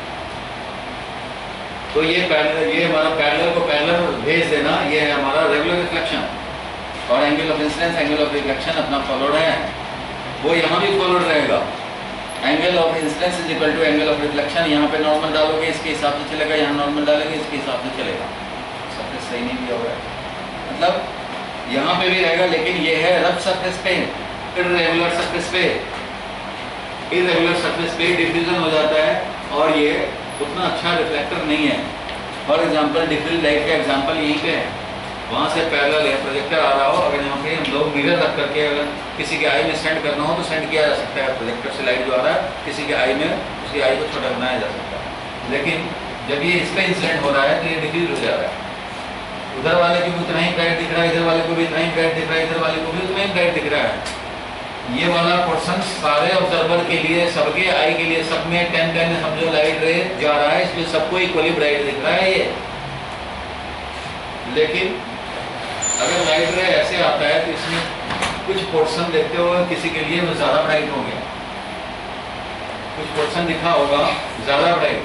तो ये पैरेलल, ये हमारा पैरेलल को पैरेलल भेज देना, ये है हमारा रेगुलर रिफ्लेक्शन। और angle of incidence, angle of reflection अपना फॉलोड है, वो यहाँ भी फॉलोड रहेगा। Angle of incidence is equal to angle of reflection, यहाँ पे नॉर्मल डालोगे इसके हिसाब से चलेगा, यहाँ नॉर्मल डालेंगे इसके हिसाब से चलेगा। सरफेस सही नहीं दिया हुआ है, मतलब यहाँ पे भी रहेगा, लेकिन ये है रफ सरफेस पे, इर्रेगुलर सरफेस पे, इर्रेगुलर सरफेस पे डिफ्यूजन हो जाता है और ये उतना अच्छा रिफ्लेक्टर नहीं है। फॉर एग्जाम्पल डिफ्यूज लाइट का एग्जाम्पल यहीं पे है, वहाँ से पैरेलल है, प्रोजेक्टर आ रहा हो, अगर यहाँ पे हम लोग मिरर रख करके अगर किसी के आई में सेंड करना हो तो सेंड किया जा सकता है, प्रोजेक्टर से लाइट जो आ रहा है किसी के आई में, उसकी आई को छोटा बनाया जा सकता है। लेकिन जब ये इस पर इंसिडेंट हो रहा है तो ये डिफ्यूज हो जा रहा है, उधर वाले को भी उतना ही ब्राइट दिख रहा है, इधर वाले को भी इतना ही ब्राइट दिख रहा है, इधर वाले को भी उतना ही ब्राइट दिख रहा है। ये वाला पोर्शन सारे ऑब्जर्वर के लिए, सबके आई के लिए, सब में 10-10 समझो लाइट रे जा रहा है, इसलिए सबको इक्वली ब्राइट दिख रहा है ये। लेकिन अगर लाइट रे ऐसे आता है तो इसमें कुछ पोर्शन देखते हो किसी के लिए वो ज़्यादा ब्राइट हो गया, कुछ पोर्शन दिखा होगा ज़्यादा ब्राइट,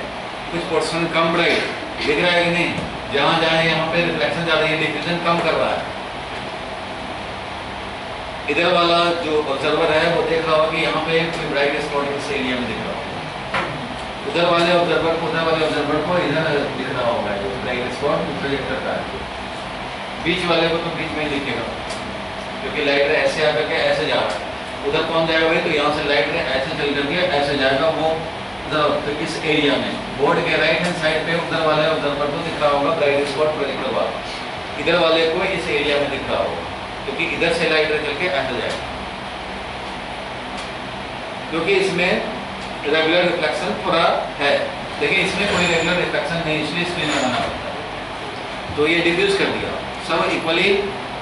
कुछ पोर्शन कम ब्राइट, दिख रहा है कि नहीं? जहाँ जहाँ यहाँ पे रिफ्लेक्शन ज़्यादा है, डिफ्यूजन कम कर रहा है। इधर वाला जो ऑब्जर्वर है वो देख रहा होगा कि यहाँ पे कोई ब्राइट स्पॉट इस एरिया में दिख रहा होगा, उधर वाले ऑब्जर्वर को इधर दिख रहा होगा जो ब्राइट स्पॉट प्रोजेक्ट करता है, बीच वाले को तो बीच में ही दिखेगा क्योंकि लाइट ऐसे आकर के ऐसे जा रहा है। उधर कौन जाएगा भाई? तो यहाँ से लाइट ऐसे चल करके ऐसे जाएगा वो तो इस एरिया में बोर्ड के राइट हैंड साइड पे उधर वाले ऑब्जर्वर को दिख रहा होगा ब्राइट स्पॉट प्रोजेक्टर वाला, इधर वाले को इस एरिया में दिख रहा होगा क्योंकि इधर से लाइट चल के ऐसे जाएगा, क्योंकि इसमें रेगुलर रिफ्लेक्शन थोड़ा है लेकिन इसमें कोई रेगुलर रिफ्लेक्शन नहीं, इसलिए स्क्रीन लगाना पड़ता है। तो ये डिफ्यूज कर दिया सब इक्वली,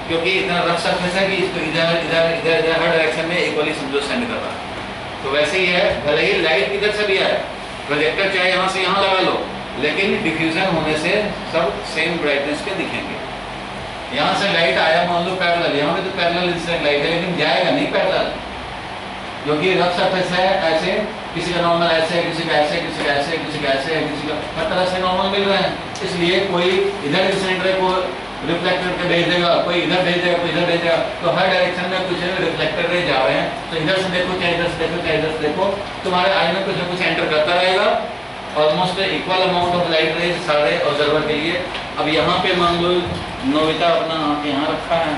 क्योंकि इतना रफ सरफेस है कि इसको इधर इधर इधर इधर हर डायरेक्शन में इक्वली समझो सेंड कर रहा है। तो वैसे ही है, भले ही लाइट किधर से भी आए, प्रोजेक्टर चाहे यहाँ से यहाँ लगा लो, लेकिन डिफ्यूजन होने से सब सेम ब्राइटनेस के दिखेंगे। यहाँ से लाइट आया मान लो पैरेलल, यहाँ पे तो पैरेलल इंसिडेंट लाइट है लेकिन जाएगा नहीं पैरेलल, क्योंकि रफ सरफेस है ऐसे, किसी का नॉर्मल ऐसे, किसी का ऐसे, किसी का ऐसे, किसी का ऐसे, किसी का हर तरह से नॉर्मल मिल रहे हैं, इसलिए कोई इधर इंसिडेंट रे को रिफ्लेक्ट करके भेज देगा, कोई इधर भेज देगा, कोई इधर भेज देगा, तो हर डायरेक्शन में कुछ रिफ्लेक्टर रे जा रहे हैं, तो इधर से देखो चाहे इधर से देखो चाहे इधर से देखो, तुम्हारे आई में कुछ ना कुछ एंटर करता रहेगा, almost equal amount of light rays सारे ऑब्जर्वर के लिए। अब यहाँ पे मान लो नोबिता अपना यहाँ रखा है,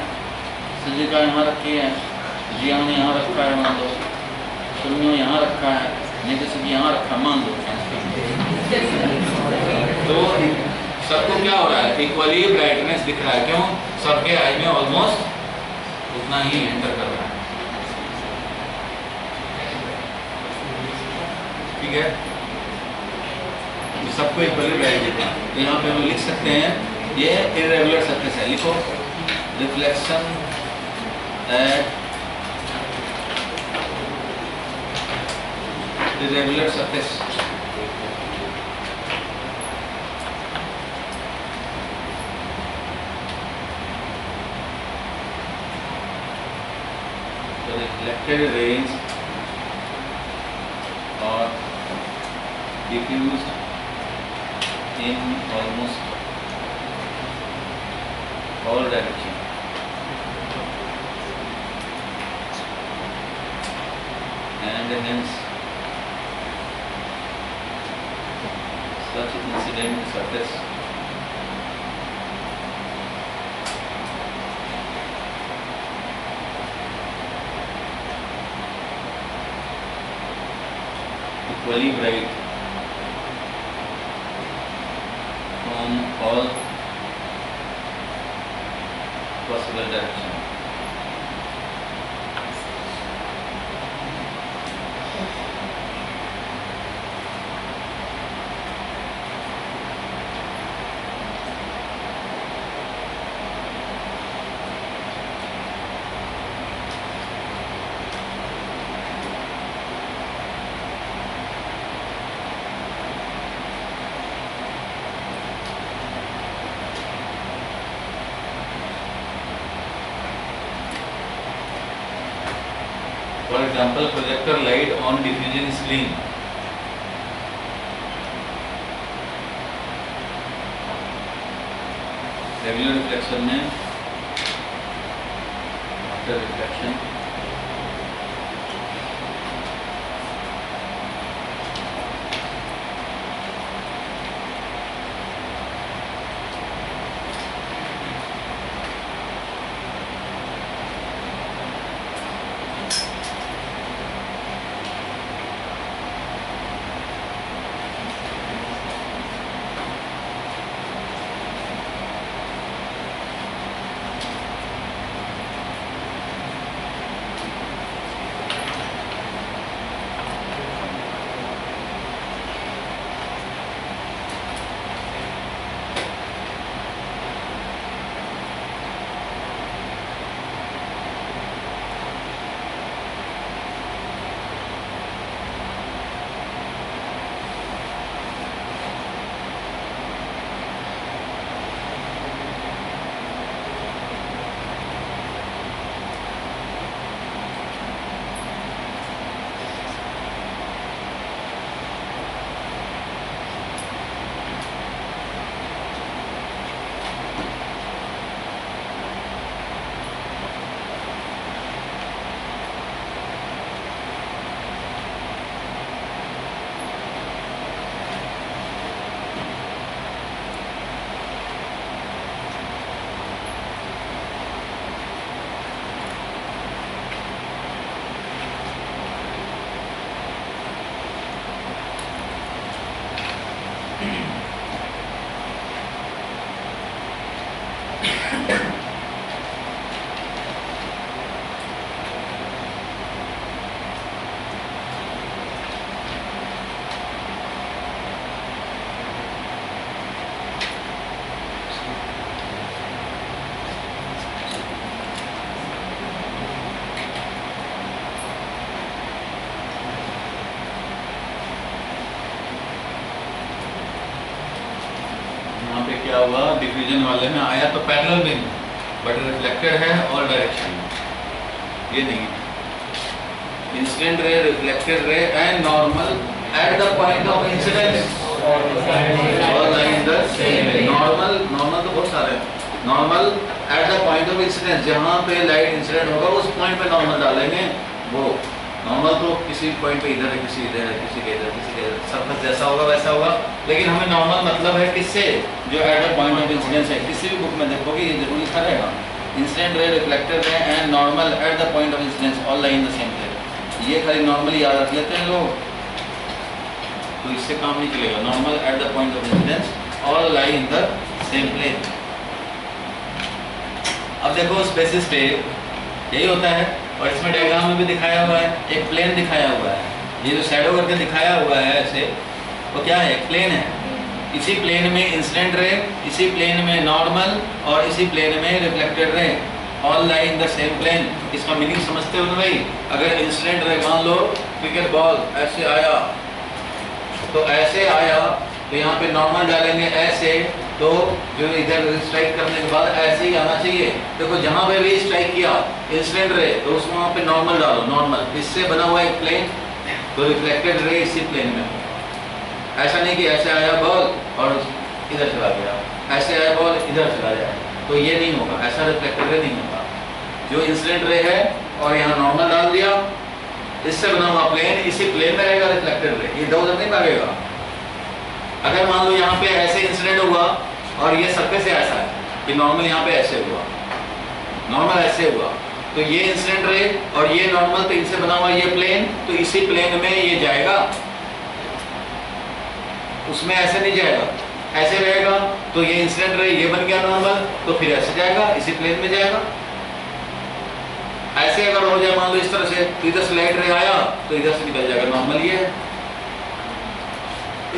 संजिका यहाँ रखी है, जियान यहाँ रखा है, मान लो सुनियो यहाँ रखा है, निकित यहाँ रखा मान लो, तो सबको क्या हो रहा है? इक्वली ब्राइटनेस दिख रहा है, क्यों? सबके आई में ऑलमोस्ट उतना ही एंटर कर रहा है, ठीक है? सबको इक्वली ब्राइट दिख रहा है। तो यहाँ पे हम लिख सकते हैं ये इरेगुलर सरफेस है, लिखो reflection eight irregular surface. Reflected rays are diffused in almost all directions, and hence such incident surface equally bright from all possible directions. For example, projector light on diffusion screen. Regular reflection में after reflection होगा diffusion वाले में, आया तो parallel beam but reflected है all direction में, ये नहीं है। Incident ray, reflected ray and normal at the point of incidence all line the same way. Normal तो बहुत सारे हैं। Normal at the point of incidence, जहाँ पे लाइट इंसिडेंट होगा उस पॉइंट पे नॉर्मल डालेंगे। वो नॉर्मल तो किसी पॉइंट पे इधर है, किसी इधर है, किसी के इधर, किसी के इधर, सरफेस जैसा होगा वैसा होगा। लेकिन हमें नॉर्मल मतलब है किससे, जो eight the point of incidence है। किसी भी बुक में देखोगे ये जरूर लिखा रहेगा, incident ray, reflected ray and normal at the point of incidence all line the same plane. ये खाली नॉर्मल याद रख लेते हैं लोग, तो इससे काम नहीं चलेगा। Normal at the point of incidence all lie in the same plane. अब देखो स्पेसिस पे यही होता है, और इसमें डायग्राम में भी दिखाया हुआ है, एक प्लेन दिखाया हुआ है। ये जो शैडो करके दिखाया हुआ है ऐसे, वो क्या है, एक प्लेन है। इसी प्लेन में इंसिडेंट रे, इसी प्लेन में नॉर्मल और इसी प्लेन में reflected ray, all lie in the same plane. इसका मीनिंग समझते हो ना भाई? अगर इंसिडेंट रे मान लो क्रिकेट बॉल ऐसे आया, तो ऐसे आया तो यहाँ पे नॉर्मल डालेंगे ऐसे, तो जो इधर स्ट्राइक करने के बाद ऐसे ही आना चाहिए। देखो जहाँ पे भी स्ट्राइक किया इंसिडेंट रे, तो उस वहाँ पे नॉर्मल डालो। नॉर्मल इससे बना हुआ एक प्लेन, तो रिफ्लेक्टेड रे इसी प्लेन में। ऐसा नहीं कि ऐसे आया बॉल और इधर चला गया, ऐसे आया बॉल इधर चला जाए, तो ये नहीं होगा, ऐसा रिफ्लेक्टेड रे नहीं होगा। जो इंसिडेंट रे है और यहाँ नॉर्मल डाल दिया, इससे बना हुआ प्लेन इसी प्लेन में रहेगा रिफ्लेक्टेड रे, ये इधर उधर नहीं भागेगा। अगर मान लो यहाँ पे ऐसे इंसिडेंट हुआ और ये सरफेस से ऐसा है कि नॉर्मल यहाँ पे ऐसे हुआ, नॉर्मल ऐसे हुआ, तो ये इंसिडेंट रे और ये नॉर्मल, तो इनसे बना हुआ ये प्लेन, तो इसी प्लेन में ये जाएगा, उसमें ऐसे नहीं जाएगा, ऐसे रहेगा। तो ये इंसिडेंट रे ये बन गया नॉर्मल, तो फिर ऐसे जाएगा, इसी प्लेन में जाएगा। ऐसे अगर हो जाए मान लो इस तरह से, तो इधर से लाइट रे आया तो इधर से निकल जाएगा, नॉर्मल ये है।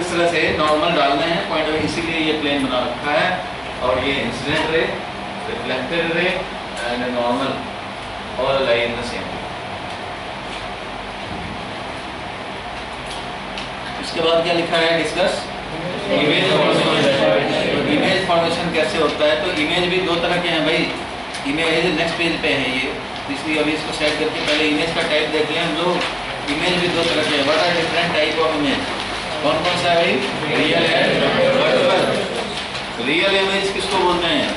इस तरह से नॉर्मल डालने हैं पॉइंट ऑफ, इसीलिए ये प्लेन बना रखा है। और ये incident ray, reflected ray and normal all lie in the same. इसके बाद क्या लिखा है, discuss image formation. Image formation कैसे होता है? तो इमेज भी दो तरह के हैं भाई। इमेज नेक्स्ट पेज पे है ये, इसलिए अभी इसको सेट करके पहले इमेज का टाइप देख लें हम लोग। इमेज भी दो तरह के हैं। What are different type of image? कौन कौन सा है भाई? Real and virtual. Real image किसको बोलते हैं?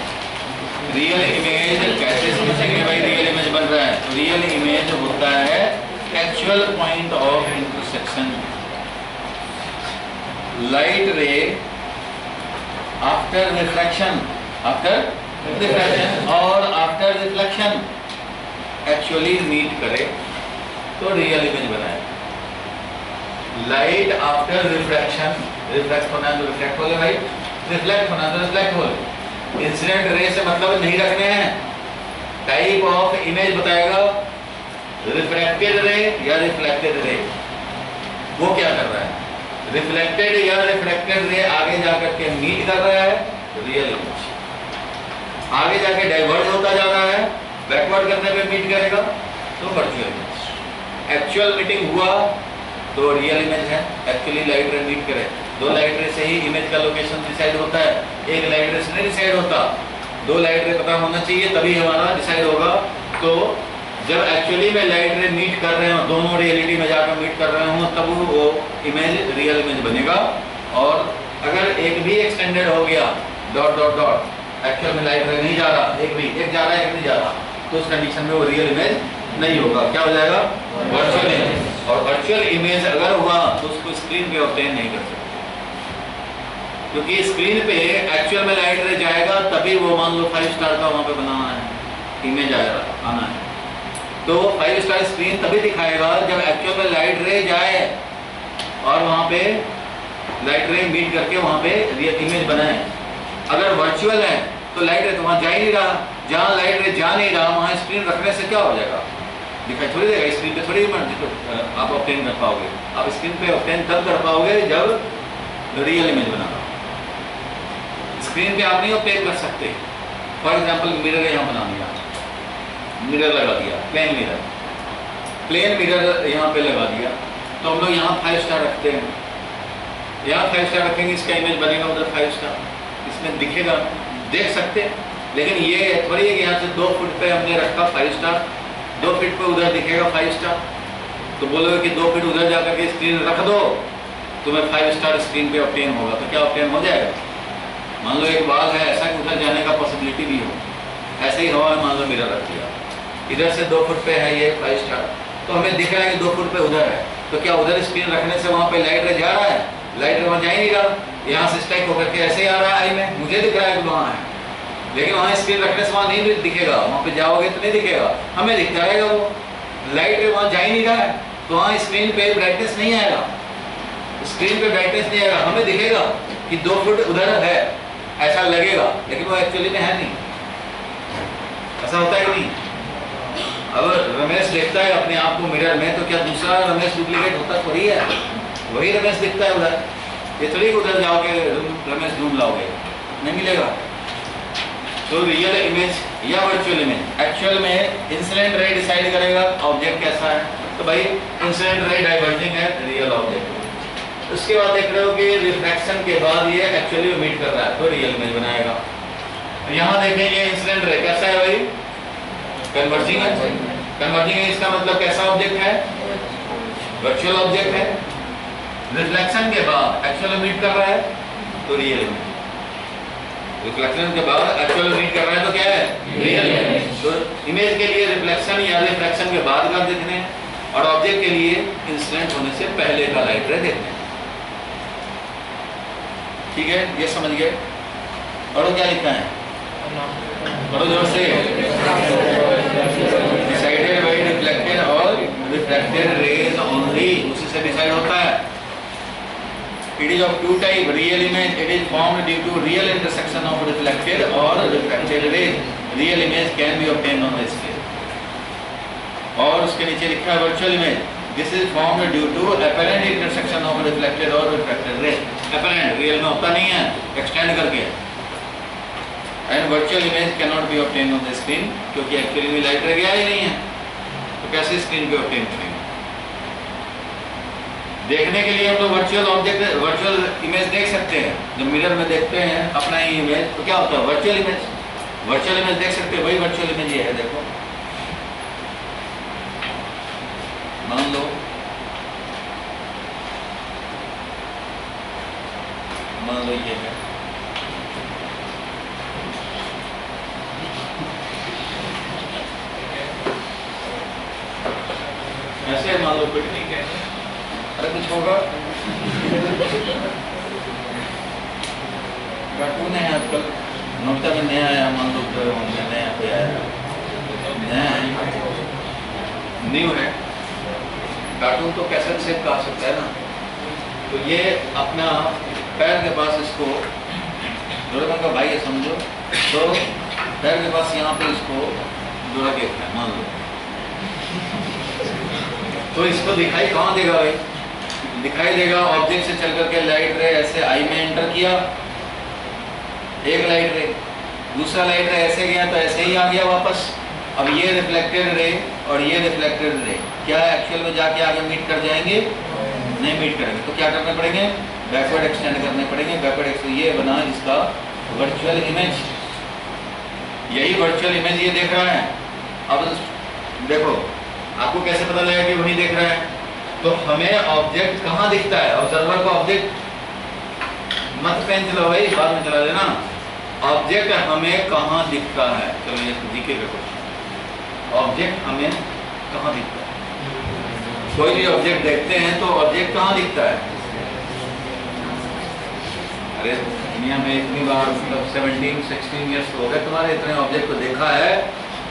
रियल इमेज कैसे समझेंगे भाई रियल इमेज बन रहा है? तो रियल इमेज होता है actual point of intersection. Light रे आफ्टर रिफ्रैक्शन और आफ्टर रिफ्लेक्शन एक्चुअली मीट करे तो रियल इमेज बनाए। लाइट आफ्टर रिफ्रैक्शन, रिफ्लेक्ट होना है तो रिफ्लेक्ट हो गया भाई, रिफ्लेक्ट होना तो रिफ्लेक्ट हो गया। इंसिडेंट रे से मतलब नहीं रखने हैं, टाइप ऑफ इमेज बताएगा, रिफ्रैक्टेड रे या रिफ्लेक्टेड रे। वो क्या कर रहा है? रिफ्लेक्टेड या रिफ्रैक्टेड रे आगे जाकर के मीट कर रहा है रियल इमेज, आगे जाके डाइवर्ज होता जा रहा है, बैकवर्ड करने पे मीट करेगा तो वर्चुअल इमेज। एक्चुअल मीटिंग हुआ तो रियल इमेज है, एक्चुअली लाइट रे मीट करे। दो लाइट रे से ही इमेज का लोकेशन डिसाइड होता है, एक लाइट रे से नहीं डिसाइड होता। दो लाइट रे पता होना चाहिए तभी हमारा डिसाइड होगा। तो जब एक्चुअली में लाइट रे मीट कर रहे हो, दोनों रियलिटी में जाकर मीट कर रहे हो, तब वो इमेज रियल इमेज बनेगा। और अगर एक भी एक्सटेंडेड हो गया डॉट डॉट डॉट, एक्चुअल में लाइट रे नहीं जा रहा, एक जा रहा है एक नहीं जा रहा, तो उस कंडीशन में वो रियल इमेज नहीं होगा। क्या हो जाएगा? Virtual image. और वर्चुअल इमेज अगर हुआ तो उसको स्क्रीन पे ऑब्टेन नहीं कर सकते, क्योंकि स्क्रीन पे एक्चुअल में लाइट रे जाएगा तभी वो मान लो 5 स्टार का वहाँ पे बनाना है, इमेज आना है, तो 5 स्टार स्क्रीन तभी दिखाएगा जब एक्चुअल में लाइट रे जाए और वहाँ पे लाइट रे मीट करके वहाँ पे इमेज बनाए। अगर वर्चुअल है तो लाइट रे तो वहाँ जा ही नहीं रहा, जहाँ लाइट रे जा नहीं रहा वहाँ स्क्रीन रखने से क्या हो जाएगा? दिखाई थोड़ी देगा, स्क्रीन पे थोड़ी आप ऑब्टेन कर पाओगे। आप स्क्रीन पे ऑब्टेन तब कर पाओगे जब रियल इमेज बनाना। स्क्रीन पे आप नहीं ऑब्टेन कर सकते। फॉर एग्जांपल मिरर यहाँ बना दिया, मिरर लगा दिया, प्लेन मिरर यहाँ पे लगा दिया, तो हम लोग यहाँ 5 स्टार रखते हैं, यहाँ 5 स्टार रखेंगे, इसका इमेज बनेगा उधर 5 स्टार। इसमें दिखेगा, देख सकते हैं, लेकिन ये थोड़ी है कि यहाँ से 2 फुट पे हमने रखा 5 स्टार, 2 फीट पे उधर दिखेगा 5 स्टार, तो बोलोगे कि 2 फीट उधर जाकर के स्क्रीन रख दो तुम्हें 5 स्टार स्क्रीन पे ऑब्टेन होगा, तो क्या ऑब्टेन हो जाएगा? मान लो एक बाल है ऐसा कि उधर जाने का पॉसिबिलिटी भी हो, ऐसे ही हवा में मान लो मिरर रख दिया, इधर से 2 फुट पे है ये 5 स्टार, तो हमें दिख रहा है कि 2 फुट पे उधर है, तो क्या उधर स्क्रीन रखने से वहाँ पे लाइट रे जा रहा है? लाइट रे वहाँ जा ही नहीं रहा, यहाँ से स्ट्राइक होकर के ऐसे ही आ रहा है आई में, मुझे दिख रहा है कि वहाँ है, लेकिन वहाँ स्क्रीन रखने से वहाँ नहीं दिखेगा, वहाँ पे जाओगे तो नहीं दिखेगा, हमें दिखता रहेगा वो, लाइट रे वहाँ जा ही नहीं रहा है, तो वहाँ स्क्रीन पे ब्राइटनेस नहीं आएगा, स्क्रीन पे ब्राइटनेस नहीं आएगा, हमें दिखेगा कि 2 फुट उधर है, ऐसा लगेगा, लेकिन वो एक्चुअली में है नहीं। ऐसा होता है कि नहीं? अब रमेश देखता है अपने आप को मिरर में, तो क्या दूसरा रमेश डुप्लीकेट होता थोड़ी है, वही रमेश दिखता है उधर, ये थोड़ी उधर जाओगे रमेश ढूंढ लाओगे, नहीं मिलेगा। तो रियल इमेज या वर्चुअल इमेज, एक्चुअल में इंसिडेंट रे डिसाइड करेगा ऑब्जेक्ट कैसा है, तो भाई इंसिडेंट रे डाइवर्जिंग है रियल ऑब्जेक्ट, उसके बाद देख रहे हो कि रिफ्रैक्शन के बाद ये एक्चुअली इमिट कर रहा है, तो रियल इमेज बनाएगा। यहाँ देखेंगे इंसिडेंट रे कैसा है भाई, कन्वर्जिंग है, कन्वर्जिंग है, इसका मतलब कैसा ऑब्जेक्ट है? वर्चुअल ऑब्जेक्ट है। रिफ्लेक्शन के बाद एक्चुअल इमिट कर रहा है, तो रियल इमेज, रिफ्लेक्शन के बाद एक्चुअल इमिट कर रहा है तो क्या है? Real image. तो इमेज के लिए रिफ्लेक्शन या रिफ्रैक्शन के बाद का देखने, और ऑब्जेक्ट के लिए इंसिडेंट होने से पहले का लाइट रे देखने। ठीक है, ये समझ गए? और क्या लिखा है? पढ़ो जोर से। डिसाइडेड बाय रिफ्लेक्टेड और रिफ्रैक्टेड रेज ओनली, उसी से डिसाइड होता है। It is of two type, real image. It is formed due to real intersection of reflected or refracted rays. Real image can be obtained on the scale. और उसके नीचे लिखा है virtual image. This is formed due to apparent intersection of reflected or refracted rays. Apparent, real में होता नहीं है, extend करके। And virtual image cannot be obtained on the screen, क्योंकि actually में light ray गया ही नहीं है, तो कैसे screen पे obtain करेंगे? देखने के लिए हम लोग वर्चुअल ऑब्जेक्ट, वर्चुअल इमेज देख सकते हैं, जब मिरर में देखते हैं अपना ही इमेज, तो क्या होता है? वर्चुअल इमेज, वर्चुअल इमेज देख सकते हैं, वही वर्चुअल इमेज ये है। देखो मान लो ये है, ऐसे मान लो कुछ नहीं है, अरे कुछ होगा, कार्टून है आजकल, नोटा में नया आया, मान लो नया कोई आया, नया न्यू है, कार्टून तो कैसेट शेप का आ सकता है ना, तो ये अपना पैर के पास इसको डोरेमोन का भाई है समझो, तो पैर के पास यहाँ पे इसको जोड़ा के रखना है, मान लो, तो इसको दिखाई कहाँ देगा भाई? दिखाई देगा ऑब्जेक्ट से चल करके लाइट रे ऐसे आई में एंटर किया, एक लाइट रे, दूसरा लाइट रे ऐसे गया तो ऐसे ही आ गया वापस। अब ये रिफ्लेक्टेड रे और ये रिफ्लेक्टेड रे क्या एक्चुअल में जाके आगे मीट कर जाएंगे? नहीं मीट करेंगे, तो क्या करने पड़ेंगे? बैकवर्ड एक्सटेंड करने पड़ेंगे। बैकवर्ड एक्सटेंड ये बना इसका वर्चुअल इमेज, यही वर्चुअल इमेज ये देख रहा है। अब देखो आपको कैसे पता लगेगा कि वही देख रहा है? तो हमें ऑब्जेक्ट कहाँ दिखता है? ऑब्जर्वर को ऑब्जेक्ट मत पेन चलाओ भाई, बाद में चला लेना। ऑब्जेक्ट हमें कहाँ दिखता है? चलो ये जीके का क्वेश्चन, ऑब्जेक्ट हमें कहाँ दिखता है? कोई भी ऑब्जेक्ट देखते हैं तो ऑब्जेक्ट कहाँ दिखता है? अरे दुनिया में इतनी बार मतलब 17-16 ईयर्स हो गए तुम्हारे, इतने ऑब्जेक्ट को देखा है,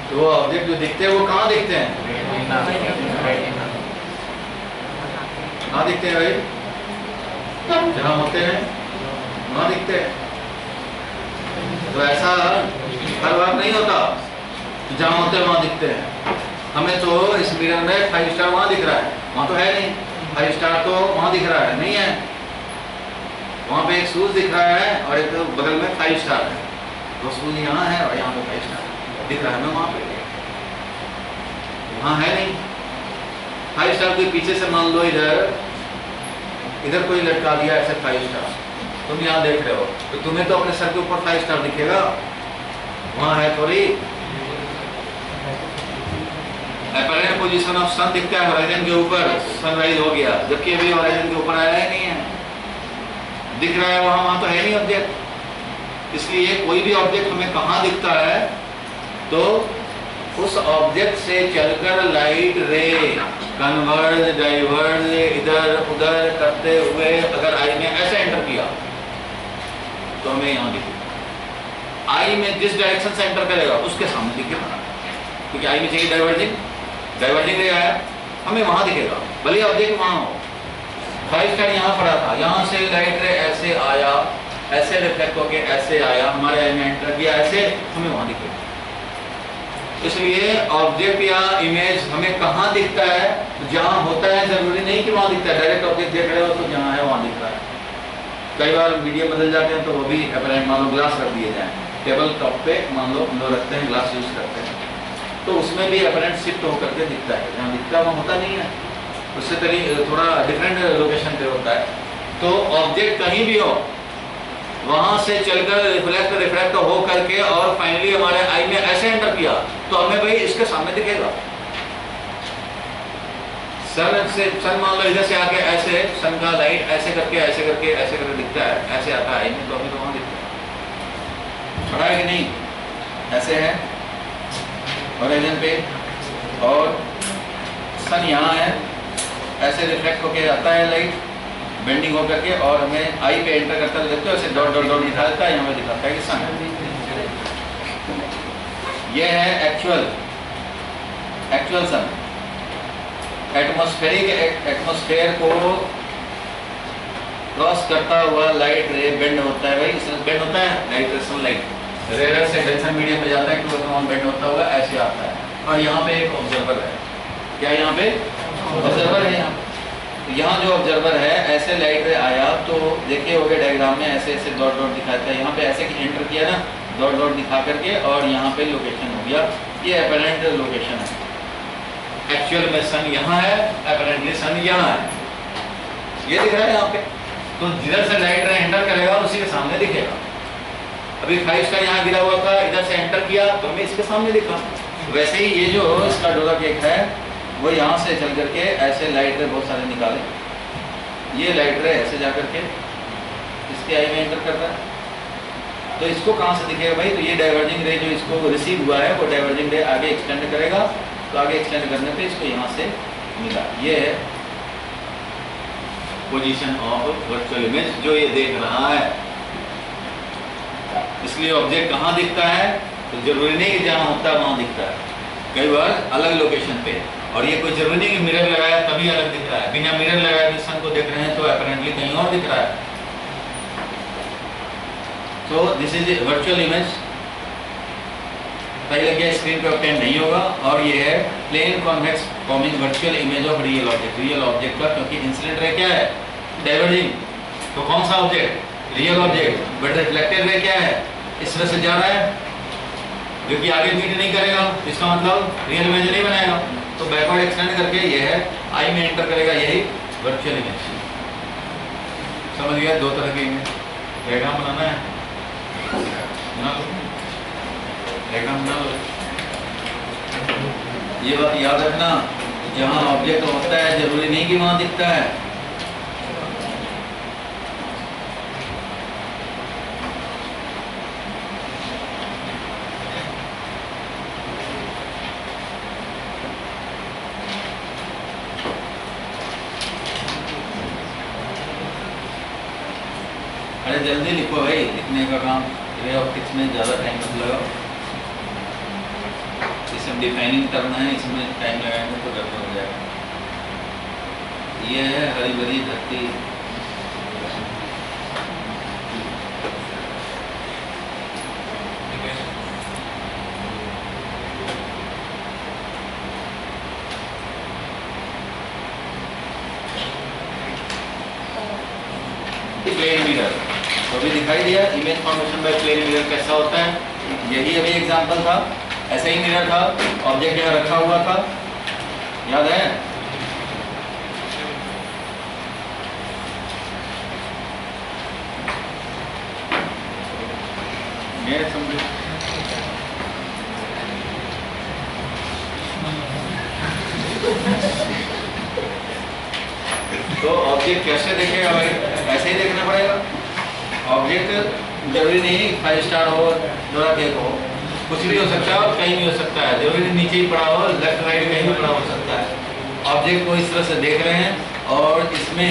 तो वो ऑब्जेक्ट जो दिखते हैं वो कहाँ दिखते हैं? कहाँ दिखते हैं भाई? जहाँ होते हैं वहाँ दिखते हैं। तो ऐसा हर बार नहीं होता, जहाँ होते हैं वहाँ दिखते हैं। हमें तो इस मिरर में 5 स्टार वहाँ दिख रहा है, वहाँ तो है नहीं। 5 स्टार तो वहाँ दिख रहा है, नहीं है। वहाँ पे एक शूज दिख रहा है और एक बगल में 5 स्टार है, तो शूज यहाँ है और यहाँ पे 5 स्टार दिख रहा है, मैं वहाँ पे, वहाँ है नहीं। 5 स्टार के पीछे से मान लो इधर कोई लटका दिया ऐसे 5 स्टार, तुम यहाँ देख रहे हो तो तुम्हें तो अपने सर के ऊपर 5 स्टार दिखेगा, वहां है थोड़ी। अपरेंट पोजीशन ऑफ सन दिखता है होराइजन के ऊपर, सनराइज हो गया, जबकि अभी होराइजन के ऊपर आया ही नहीं है, दिख रहा है वहां तो है नहीं ऑब्जेक्ट। इसलिए कोई भी ऑब्जेक्ट हमें कहाँ दिखता है तो उस ऑब्जेक्ट से चलकर लाइट रे कन्वर्ज डाइवर्ज इधर उधर करते हुए अगर आई में ऐसे एंटर किया तो हमें यहाँ दिखेगा। आई में जिस डायरेक्शन से एंटर करेगा उसके सामने दिखेगा, क्योंकि आई में चाहिए डाइवर्जिंग रे आया, हमें वहां दिखेगा, भले ऑब्जेक्ट वहां हो। 5 स्टार यहाँ पड़ा था, यहाँ से लाइट रे ऐसे आया, ऐसे रिफ्लेक्ट होके ऐसे आया, हमारे आई में एंटर किया ऐसे, हमें वहां दिखेगा। इसलिए ऑब्जेक्ट या इमेज हमें कहाँ दिखता है, जहां होता है, जरूरी नहीं कि वहां दिखता है। डायरेक्ट ऑब्जेक्ट देख रहे हो तो जहां है वहां दिख रहा है। कई बार मीडियम बदल जाते हैं तो वो भी अपरेंट, मान लो ग्लास रख दिए जाए टेबल टॉप पे, मान लो हम लोग रखते हैं ग्लास यूज करते हैं, तो उसमें भी अपरेंट शिफ्ट होकर के दिखता है, जहाँ दिखता है वहाँ होता नहीं है, उससे थोड़ा डिफरेंट लोकेशन पे होता है। तो ऑब्जेक्ट कहीं भी हो वहां से चलकर रिफ्लेक्ट हो करके और फाइनली हमारे आई में ऐसे एंटर किया तो हमें भाई इसके सामने दिखेगा। सन मान लो इधर से आके ऐसे सन का लाइट ऐसे करके दिखता है, ऐसे आता है आई में, तो हमें तो वहां दिखता है। पड़ा है कि नहीं? ऐसे है होराइजन पे और सन यहाँ है, ऐसे रिफ्लेक्ट होके आता है लाइट बेंडिंग होकर के, और हमें आई पे एंटर करता है, देखते हो ऐसे डॉट डॉट डॉट दिखा देता है, यहाँ पे दिखाता है कि सन। ये है एक्चुअल सन। एटमॉस्फेयर को क्रॉस करता हुआ लाइट रे बेंड होता है, भाई इसमें बेंड होता है लाइट रे, सनलाइट रेयर से डेंसर मीडियम में जाता है तो इलेक्ट्रॉन बेंड होता हुआ ऐसे आता है। और यहाँ पे एक ऑब्जर्वर है, क्या यहाँ पे ऑब्जर्वर है? यहाँ जो ऑब्जर्वर है ऐसे लाइट रे आया तो देखिए हो गया डायग्राम में ऐसे ऐसे डॉट डॉट दिखाता है, यहाँ पे ऐसे एंटर किया ना डॉट डॉट दिखा करके, और यहाँ पे लोकेशन हो गया, ये अपरेंट लोकेशन है। एक्चुअल में सन यहाँ है, अपरेंटली सन यहाँ है, ये दिख रहा है यहाँ पे। तो जिधर से लाइट रे एंटर करेगा उसी के सामने दिखेगा। अभी 5 स्टार यहाँ गिरा हुआ था, इधर से एंटर किया तो हमें इसके सामने दिखा। वैसे ही ये जो इसका डोरा केक है वो यहाँ से चल करके ऐसे लाइट रे बहुत सारे निकाले, ये लाइट रे ऐसे जा करके इसके आई में एंटर करता है, तो इसको कहाँ से दिखेगा भाई? तो ये डाइवर्जिंग रे जो इसको रिसीव हुआ है वो डाइवर्जिंग रे आगे एक्सटेंड करेगा, तो आगे एक्सटेंड करने पे इसको यहाँ से मिला। ये है पोजीशन ऑफ वर्चुअल इमेज जो ये देख रहा है। इसलिए ऑब्जेक्ट कहाँ दिखता है तो जरूरी नहीं कि जहाँ होता है वहाँ दिखता है, कई बार अलग लोकेशन पे। और ये कोई जरूरी नहीं कि मिरर लगाया तभी अलग दिख रहा है, बिना मिरर लगाए भी सन को देख रहे हैं तो अपरेंटली कहीं और दिख रहा है। तो दिस इज वर्चुअल इमेज, पहले क्या स्क्रीन पे ऑब्टेन नहीं होगा। और ये है plane convex forming virtual image of real object, real object का, क्योंकि इंसिडेंट रे क्या है? डाइवर्जिंग। तो कौन सा object? Real object. But reflected ray क्या है? इस तरह से जा रहा है जो कि आगे मीट नहीं करेगा, इसका मतलब रियल इमेज नहीं बनाएगा, तो बैकवर्ड एक्सटेंड करके ये है आई में एंटर करेगा, यही वर्चुअल इमेज। समझ गया? दो तरह की इमेज। डायग्राम बनाना है, डायग्राम बना लो। ये बात याद रखना, जहाँ ऑब्जेक्ट होता है जरूरी नहीं कि वहां दिखता है। अरे जल्दी लिखो भाई, लिखने का काम रे ऑप्टिक्स में ज़्यादा टाइम मत लगाओ। इसमें डिफाइनिंग करना है, इसमें टाइम लगाएंगे तो गड़बड़ हो जाएगा। ये है हरी भरी धरती, प्लेन मिरर तो अभी दिखाई दिया image formation by plane mirror कैसा होता है। यही अभी एग्जांपल था, ऐसा ही मिरर था, ऑब्जेक्ट यहाँ रखा हुआ था, याद है? मेरे समझो तो ऑब्जेक्ट कैसे देखेगा भाई? ऐसे ही देखना पड़ेगा। ऑब्जेक्ट जरूरी नहीं 5 स्टार हो, डोरा केक हो, कुछ भी हो सकता है और कहीं भी हो सकता है। जरूरी नीचे ही पड़ा हो, लेफ्ट राइट कहीं भी पड़ा हो सकता है। ऑब्जेक्ट को इस तरह से देख रहे हैं और इसमें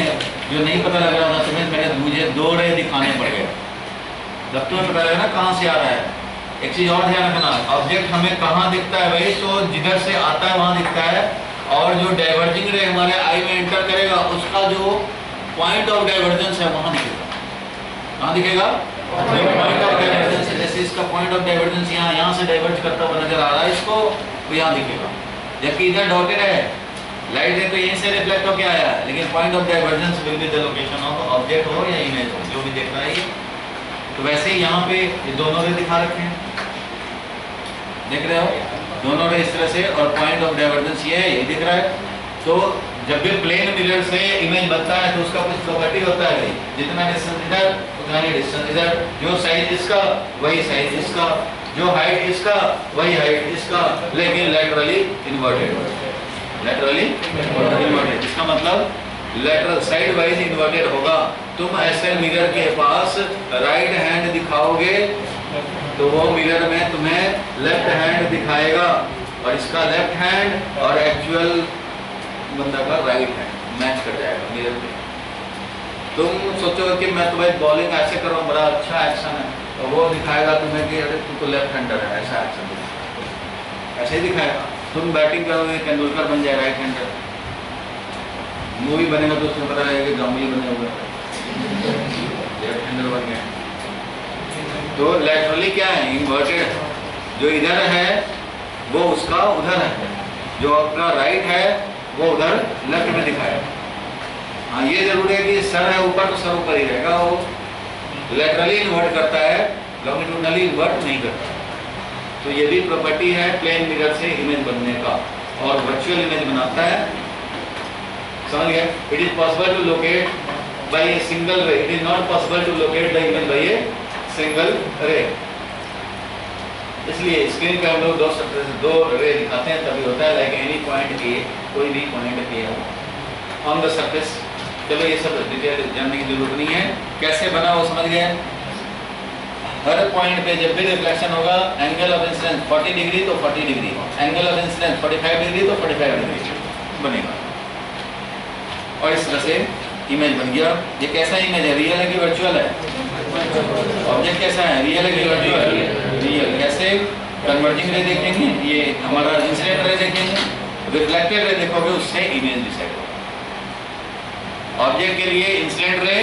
जो नहीं पता लग रहा था तुम्हें, मैंने मुझे 2 रे दिखाने पड़ गए। जब तुम्हें पता लगा ना कहाँ से आ रहा है। एक चीज और ध्यान रखना, ऑब्जेक्ट हमें कहाँ दिखता है भाई? तो जिधर से आता है वहां दिखता है, और जो डाइवर्जिंग रे हमारे आई में एंटर करेगा उसका जो पॉइंट ऑफ डाइवर्जेंस है वहां दिखेगा। कहाँ दिखेगा? Point of divergence. जैसे इसका पॉइंट ऑफ डाइवर्जेंस यहाँ से डाइवर्ज करता हुआ नजर आ रहा है इसको, तो यहाँ दिखेगा। जबकि इधर डॉटेड है, लाइट है तो यहीं से रिफ्लेक्ट होकर आया है, लेकिन point of divergence will be the location of object हो या इमेज हो, जो भी देख रहा है। तो वैसे ही यहाँ पे ये दोनों रे दिखा रखे हैं, देख रहे हो? दोनों रे इस तरह से, और पॉइंट ऑफ डाइवर्जेंस ये है, ये दिख रहा है। तो जब भी प्लेन मिरर से इमेज बनता है तो उसका कुछ प्रॉपर्टी होता है, जितना डिस्टेंस इधर उतना ही डिस्टेंस इधर, जो साइज इसका वही साइज इसका, जो हाइट इसका वही हाइट इसका, लेकिन लैटरली इन्वर्टेड। लैटरली इन्वर्टेड इसका मतलब लेटरल साइड वाइज इन्वर्टेड होगा। तुम ऐसे मिरर के पास राइट हैंड दिखाओगे तो वो मिरर में तुम्हें लेफ्ट हैंड दिखाएगा, और इसका लेफ्ट हैंड और एक्चुअल बंदा का राइट हैंड मैच कर जाएगा मिरर पे। तुम सोचोगे कि मैं तुम्हें बॉलिंग ऐसे कर रहा हूँ, बड़ा अच्छा एक्शन है, तो वो दिखाएगा तुम्हें कि अरे तू तो लेफ्ट हैंडर है, ऐसा एक्शन दिखाएगा, ऐसे ही दिखाएगा। तुम बैटिंग करोगे तेंदुलकर बन जाए राइट हैंडर, मूवी बनेगा तो उसमें पता लगेगा कि गांगुली बने हुए लेफ्ट हैंडर बन गए। तो लैटरली क्या है? इन्वर्टेड। जो इधर है वो उसका उधर है, जो आपका राइट है वो उधर लेफ्ट में दिखाएगा। हाँ, ये जरूर है कि सर है ऊपर तो सर ऊपर ही रहेगा, वो लैटरली इन्वर्ट करता है, लॉन्गिट्यूडनली इन्वर्ट नहीं करता। तो ये भी प्रॉपर्टी है प्लेन मिरर से इमेज बनने का, और वर्चुअल इमेज बनाता है। समझ गए? It is possible to locate by a single ray, it is not possible to locate the image by a single ray. इसलिए स्क्रीन पे हम लोग दो रे दिखाते हैं, तभी होता है लाइक एनी पॉइंट पे, कोई भी पॉइंट पे हो ऑन द सरफेस। चलो ये सब डिटेल जानने की जरूरत नहीं है, कैसे बना वो समझ गए। हर पॉइंट पे जब भी रिफ्लेक्शन होगा, एंगल ऑफ इंसिडेंस 40 डिग्री तो 40 degree, angle of incidence 45 degree तो 45 डिग्री बनेगा, और इस तरह से इमेज बन गया। ये कैसा इमेज है? रियल है कि वर्चुअल है? ऑब्जेक्ट कैसा है? रियल है कि वर्चुअल? रियल। कैसे? कन्वर्जिंग रे देखेंगे, ये हमारा इंसिडेंट रे देखेंगे, रिफ्लेक्टेड रे देखोगे, उससे इमेज डिसाइड होगा। ऑब्जेक्ट के लिए इंसिडेंट रे,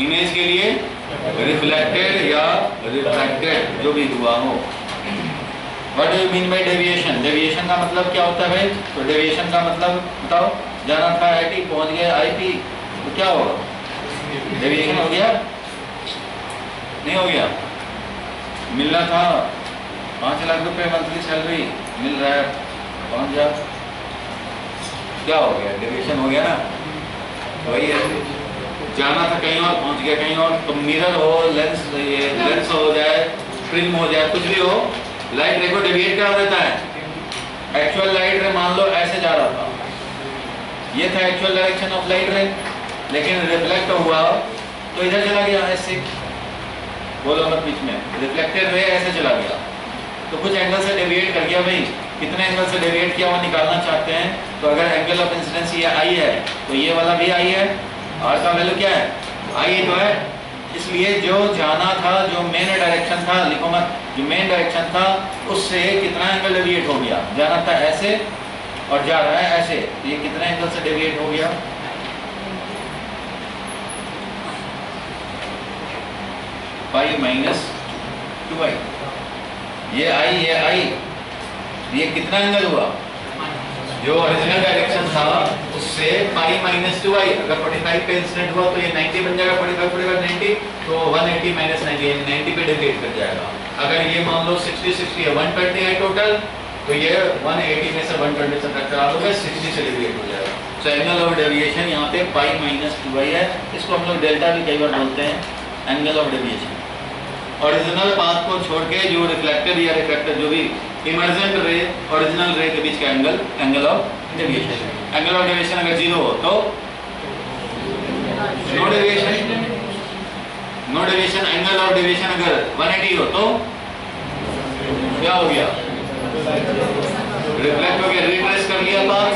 इमेज के लिए रिफ्लेक्टेड या रिफ्रैक्टेड, जो भी हुआ हो। What do you mean by deviation? Deviation का मतलब क्या होता है भाई? तो डेविएशन का मतलब बताओ। जाना था आईटी, पहुंच गए आईपी, तो क्या होगा? डेविएशन हो गया? नहीं हो गया? मिलना था 5 लाख रुपए मंथली सैलरी, मिल रहा है, पहुंच जा, क्या हो गया? डेविएशन हो गया ना। वही है, जाना था कहीं और, पहुंच गया कहीं और। तो मिरर हो, लेंस हो जाए, प्रिज्म हो जाए, कुछ भी हो, लाइट रे को डेविएट कर देता है। एक्चुअल लाइट रे मान लो ऐसे जा रहा था, ये था एक्चुअल डायरेक्शन ऑफ लाइट रे, लेकिन रिफ्लेक्ट हुआ तो इधर चला गया ऐसे, बोलो मत बीच में, रिफ्लेक्टेड रे ऐसे चला गया, तो कुछ एंगल से डेविएट कर गया भाई। कितने एंगल से डेविएट किया वो निकालना चाहते हैं, तो अगर एंगल ऑफ इंसिडेंस ये आई है तो ये वाला भी आई है, आर का वैल्यू क्या है? आई तो है। इसलिए जो जाना था, जो मेन डायरेक्शन था, लिखो मत, जो मेन डायरेक्शन था उससे कितना एंगल डेविएट हो गया? जाना था ऐसे और जा रहा है ऐसे, ये कितने एंगल से डेविएट हो गया? Pi minus 2i। ये आई, ये कितना एंगल हुआ? जो ओरिजिनल डायरेक्शन था उससे पाई माइनस 2i। अगर 45 पे इंसिडेंट हुआ तो ये 90 बन जाएगा, 45 45 90, तो 180 माइनस 90 पे डेविएट कर जाएगा। अगर ये मान लो 60 है, 120 है टोटल, तो ये 180 में से 120 से करा दोगे, 60 से डेविएट हो जाएगा। तो एंगल ऑफ डेविएशन यहाँ पे पाई माइनस 2i है। इसको हम लोग डेल्टा भी कई बार बोलते हैं, angle of deviation. Original path को छोड़ के जो रिफ्लेक्टेड या रिफ्रैक्टेड जो भी इमर्जेंट रे ओरिजिनल रे के बीच का angle of deviation. Angle of deviation अगर 0 हो तो no deviation. No deviation. Angle of deviation अगर 180 हो तो क्या हो गया? रिफ्लेक्ट हो गया, रिट्रेस कर लिया पाथ।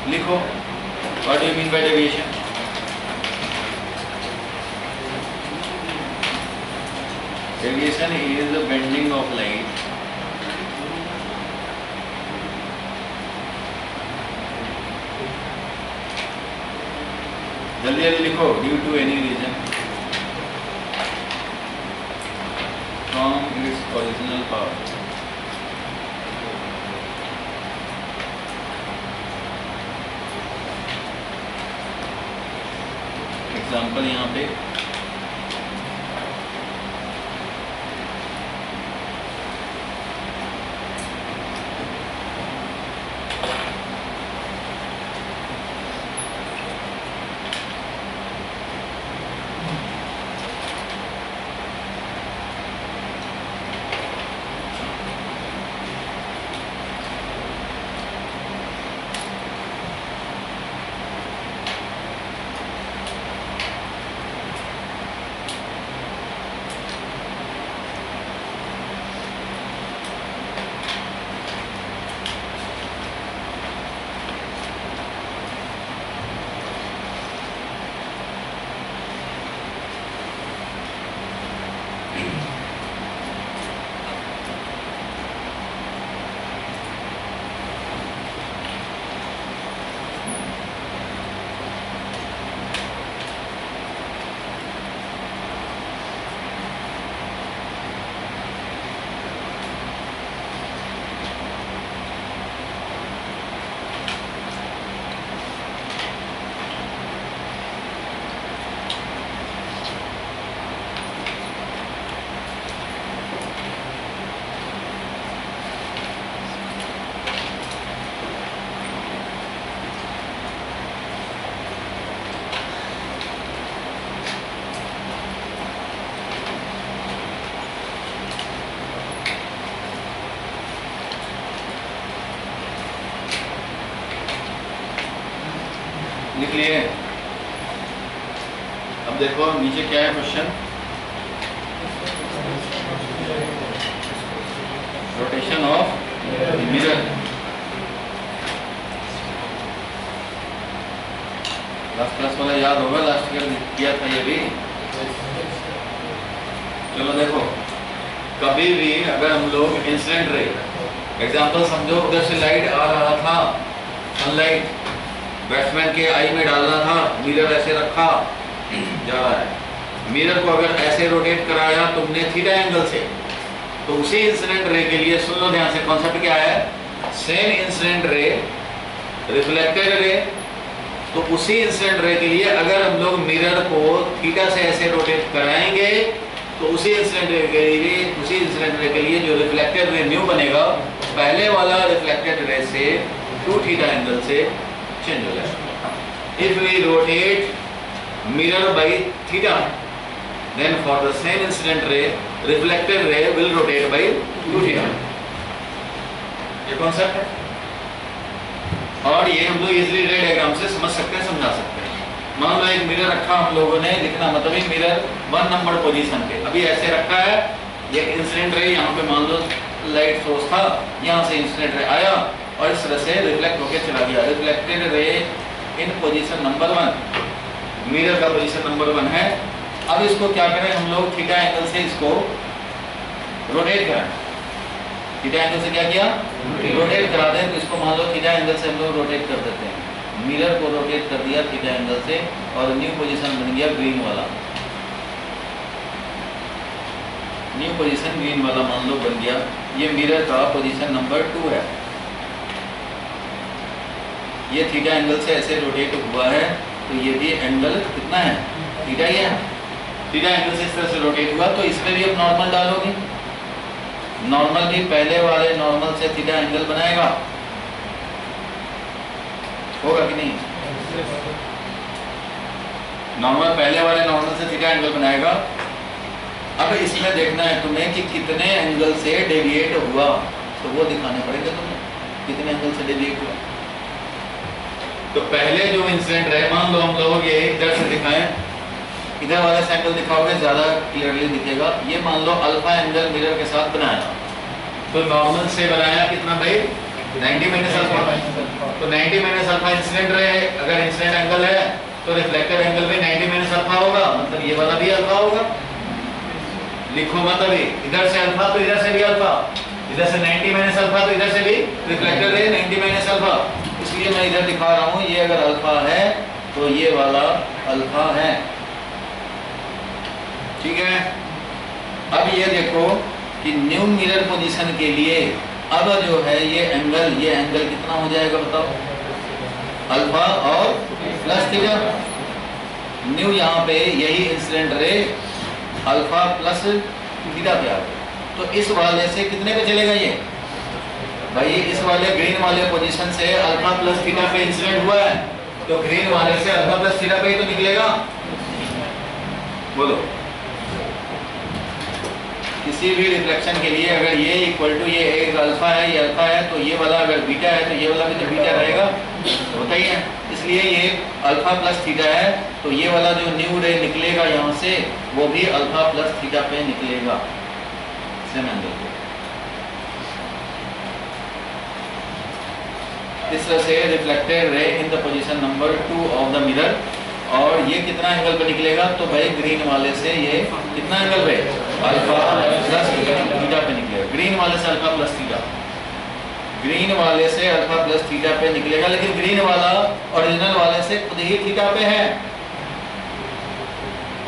लिखो what do you mean by deviation? Deviation is the bending of light जल्दी जल्दी लिखो। Due to any reason from its original path. Example यहाँ पे लिख लिए। अब देखो नीचे क्या है question. Rotation of mirror. Last class वाला याद होगा, लास्ट ईयर किया था ये भी। चलो देखो, कभी भी अगर हम लोग इंसिडेंट रे एग्जांपल समझो, उधर से लाइट आ रहा था, सनलाइट बैट्समैन के आई में डालना था, मिरर ऐसे रखा जा रहा है। मिरर को अगर ऐसे रोटेट कराया तुमने थीटा एंगल से, तो उसी इंसिडेंट रे के लिए सुन लो ध्यान से, कॉन्सेप्ट क्या है? सेम इंसिडेंट रे रिफ्लेक्टेड रे, तो उसी इंसिडेंट रे के लिए अगर हम लोग मिरर को थीटा से ऐसे रोटेट कराएंगे तो उसी इंसिडेंट रे के लिए जो रिफ्लेक्टेड रे न्यू बनेगा, पहले वाला रिफ्लेक्टेड रे से 2 थीटा एंगल से चेंज हो जाएगा। If we rotate mirror by theta, then for the same incident ray, reflected ray will rotate by 2 theta। ये कॉन्सेप्ट है, और ये हम लोग इजीली रे डायग्राम से समझ सकते हैं, समझा सकते हैं। मान लो एक मिरर रखा हम लोगों ने, लिखना मतलब एक मिरर 1 नंबर पोजीशन पे अभी ऐसे रखा है। ये इंसिडेंट रे यहाँ पे मान लो लाइट सोर्स था, यहाँ से इंसिडेंट रे आया और इस तरह से रिफ्लेक्ट होकर चला गया। रिफ्लेक्टेड रे इन पोजीशन नंबर 1, मिरर का पोजीशन नंबर 1 है। अब इसको क्या करें हम लोग, थीटा एंगल से इसको रोटेट करें। थीटा एंगल से क्या किया? रोटेट करा दें। तो इसको मान लो थीटा एंगल से हम लोग रोटेट कर देते हैं। मिरर को रोटेट कर दिया थीटा एंगल से, और न्यू पोजीशन बन गया ग्रीन वाला। न्यू पोजीशन ग्रीन वाला मान लो बन गया। ये मिरर का पोजीशन नंबर 2 है। ये थीटा एंगल से ऐसे रोटेट हुआ है, तो ये भी एंगल कितना है? थीटा ही है। थीटा एंगल से इस तरह से रोटेट हुआ, तो इसमें भी अब नॉर्मल डालोगे। नॉर्मल भी पहले वाले नॉर्मल से थीटा एंगल बनाएगा, होगा कि नहीं? नॉर्मल पहले वाले नॉर्मल से थीटा एंगल बनाएगा, अब इसमें देखना है तुम्हें कि कितने एंगल से डेविएट हुआ, तो वो दिखाने पड़ेंगे तुम्हें कितने एंगल से डेविएट हुआ। तो पहले जो इंसिडेंट रहे, मान लो हम लोग ये इधर से दिखाएं, इधर वाले से एंगल दिखाओगे ज्यादा क्लियरली दिखेगा। ये मान लो अल्फा एंगल मिरर के साथ बनाया, तो नॉर्मल से बनाया कितना भाई 90 माइनस अल्फा, तो 90 माइनस अल्फा इंसिडेंट रहे, अगर इंसिडेंट एंगल है तो रिफ्लेक्टेड एंगल भी 90 माइनस अल्फा होगा, मतलब ये वाला भी अल्फा होगा। लिखो मत अभी, इधर से अल्फा तो इधर से भी अल्फा, इधर से 90 माइनस अल्फा तो इधर से भी रिफ्लेक्टेड है 90 माइनस अल्फा, इसलिए मैं इधर दिखा रहा हूँ। ये अगर अल्फा है तो ये वाला अल्फा है, ठीक है। अब ये देखो कि न्यू मिरर पोजीशन के लिए अब जो है ये एंगल कितना हो जाएगा बताओ, अल्फा और प्लस थीटा। न्यू यहाँ पे यही incident ray alpha plus theta पे आ गया, तो इस वाले से कितने पे चलेगा ये भाई, इस वाले ग्रीन वाले पोजीशन से अल्फा प्लस थीटा पे इंसिडेंट हुआ है, तो ग्रीन वाले से अल्फा प्लस थीटा पे ही तो निकलेगा। बोलो, किसी भी रिफ्लेक्शन के लिए अगर ये इक्वल टू ये एक अल्फा है, ये अल्फा है, तो ये वाला अगर बीटा है तो ये वाला भी तो बीटा रहेगा, होता ही है। इसलिए ये अल्फा प्लस थीटा है, तो ये वाला जो न्यू रे निकलेगा यहाँ से वो भी अल्फा प्लस थीटा पे निकलेगा, सेम एंगल पे। इस तरह से reflected ray in the position number 2 of the mirror, और ये कितना एंगल पे निकलेगा, तो भाई ग्रीन वाले से ये कितना एंगल पे अल्फा प्लस थीटा पे निकलेगा, ग्रीन वाले से अल्फा प्लस थीटा, ग्रीन वाले से अल्फा प्लस थीटा पे निकलेगा, लेकिन ग्रीन वाला ओरिजिनल वाले से खुद ही थीटा पे है,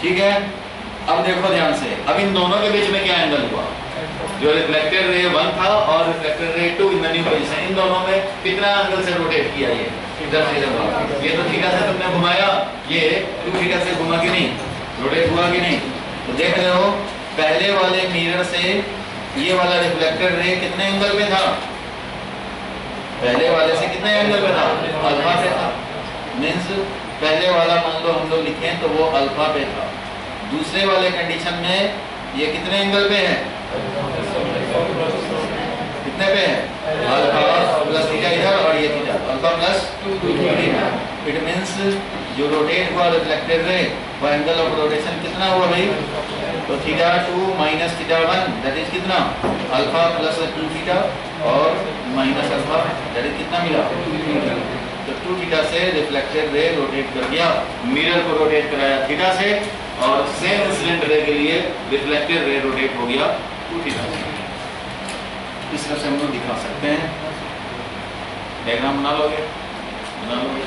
ठीक है। अब देखो ध्यान से, अब इन दोनों के बीच में क्या एंगल हुआ, जो रिफ्लेक्टेड रे 1 था और reflected ray 2 in the new position, इन दोनों में कितना एंगल से रोटेट किया ये इधर से इधर, ये तो थीटा से तुमने घुमाया, ये 2 थीटा से घुमा कि नहीं, रोटेट हुआ कि नहीं। तो देख रहे हो पहले वाले मिरर से ये वाला रिफ्लेक्टेड रे कितने एंगल पे था, पहले वाले से कितने एंगल पे था, अल्फा पे था, मींस पहले वाला मान लो हम लोग लिखें तो वो अल्फा पे था। दूसरे वाले कंडीशन में ये कितने एंगल पे है, कितने पे है, अल्फा प्लस थीटा इधर और ये theta, alpha plus theta. It means जो रोटेट हुआ रिफ्लेक्टेड रे वो एंगल ऑफ रोटेशन कितना हुआ भाई, तो theta 2 minus theta 1 that is कितना, अल्फा प्लस 2 थीटा और माइनस अल्फा दैट इज कितना मिला, तो 2 थीटा से रिफ्लेक्टेड रे रोटेट कर गया, मिरर को रोटेट कराया थीटा से, और सेम इंसिडेंट रे के लिए रिफ्लेक्टेड रे रोटेट हो गया 2 थीटा से। इस तरह से हम लोग दिखा सकते हैं। डायग्राम बना लोगे, बना लोगे।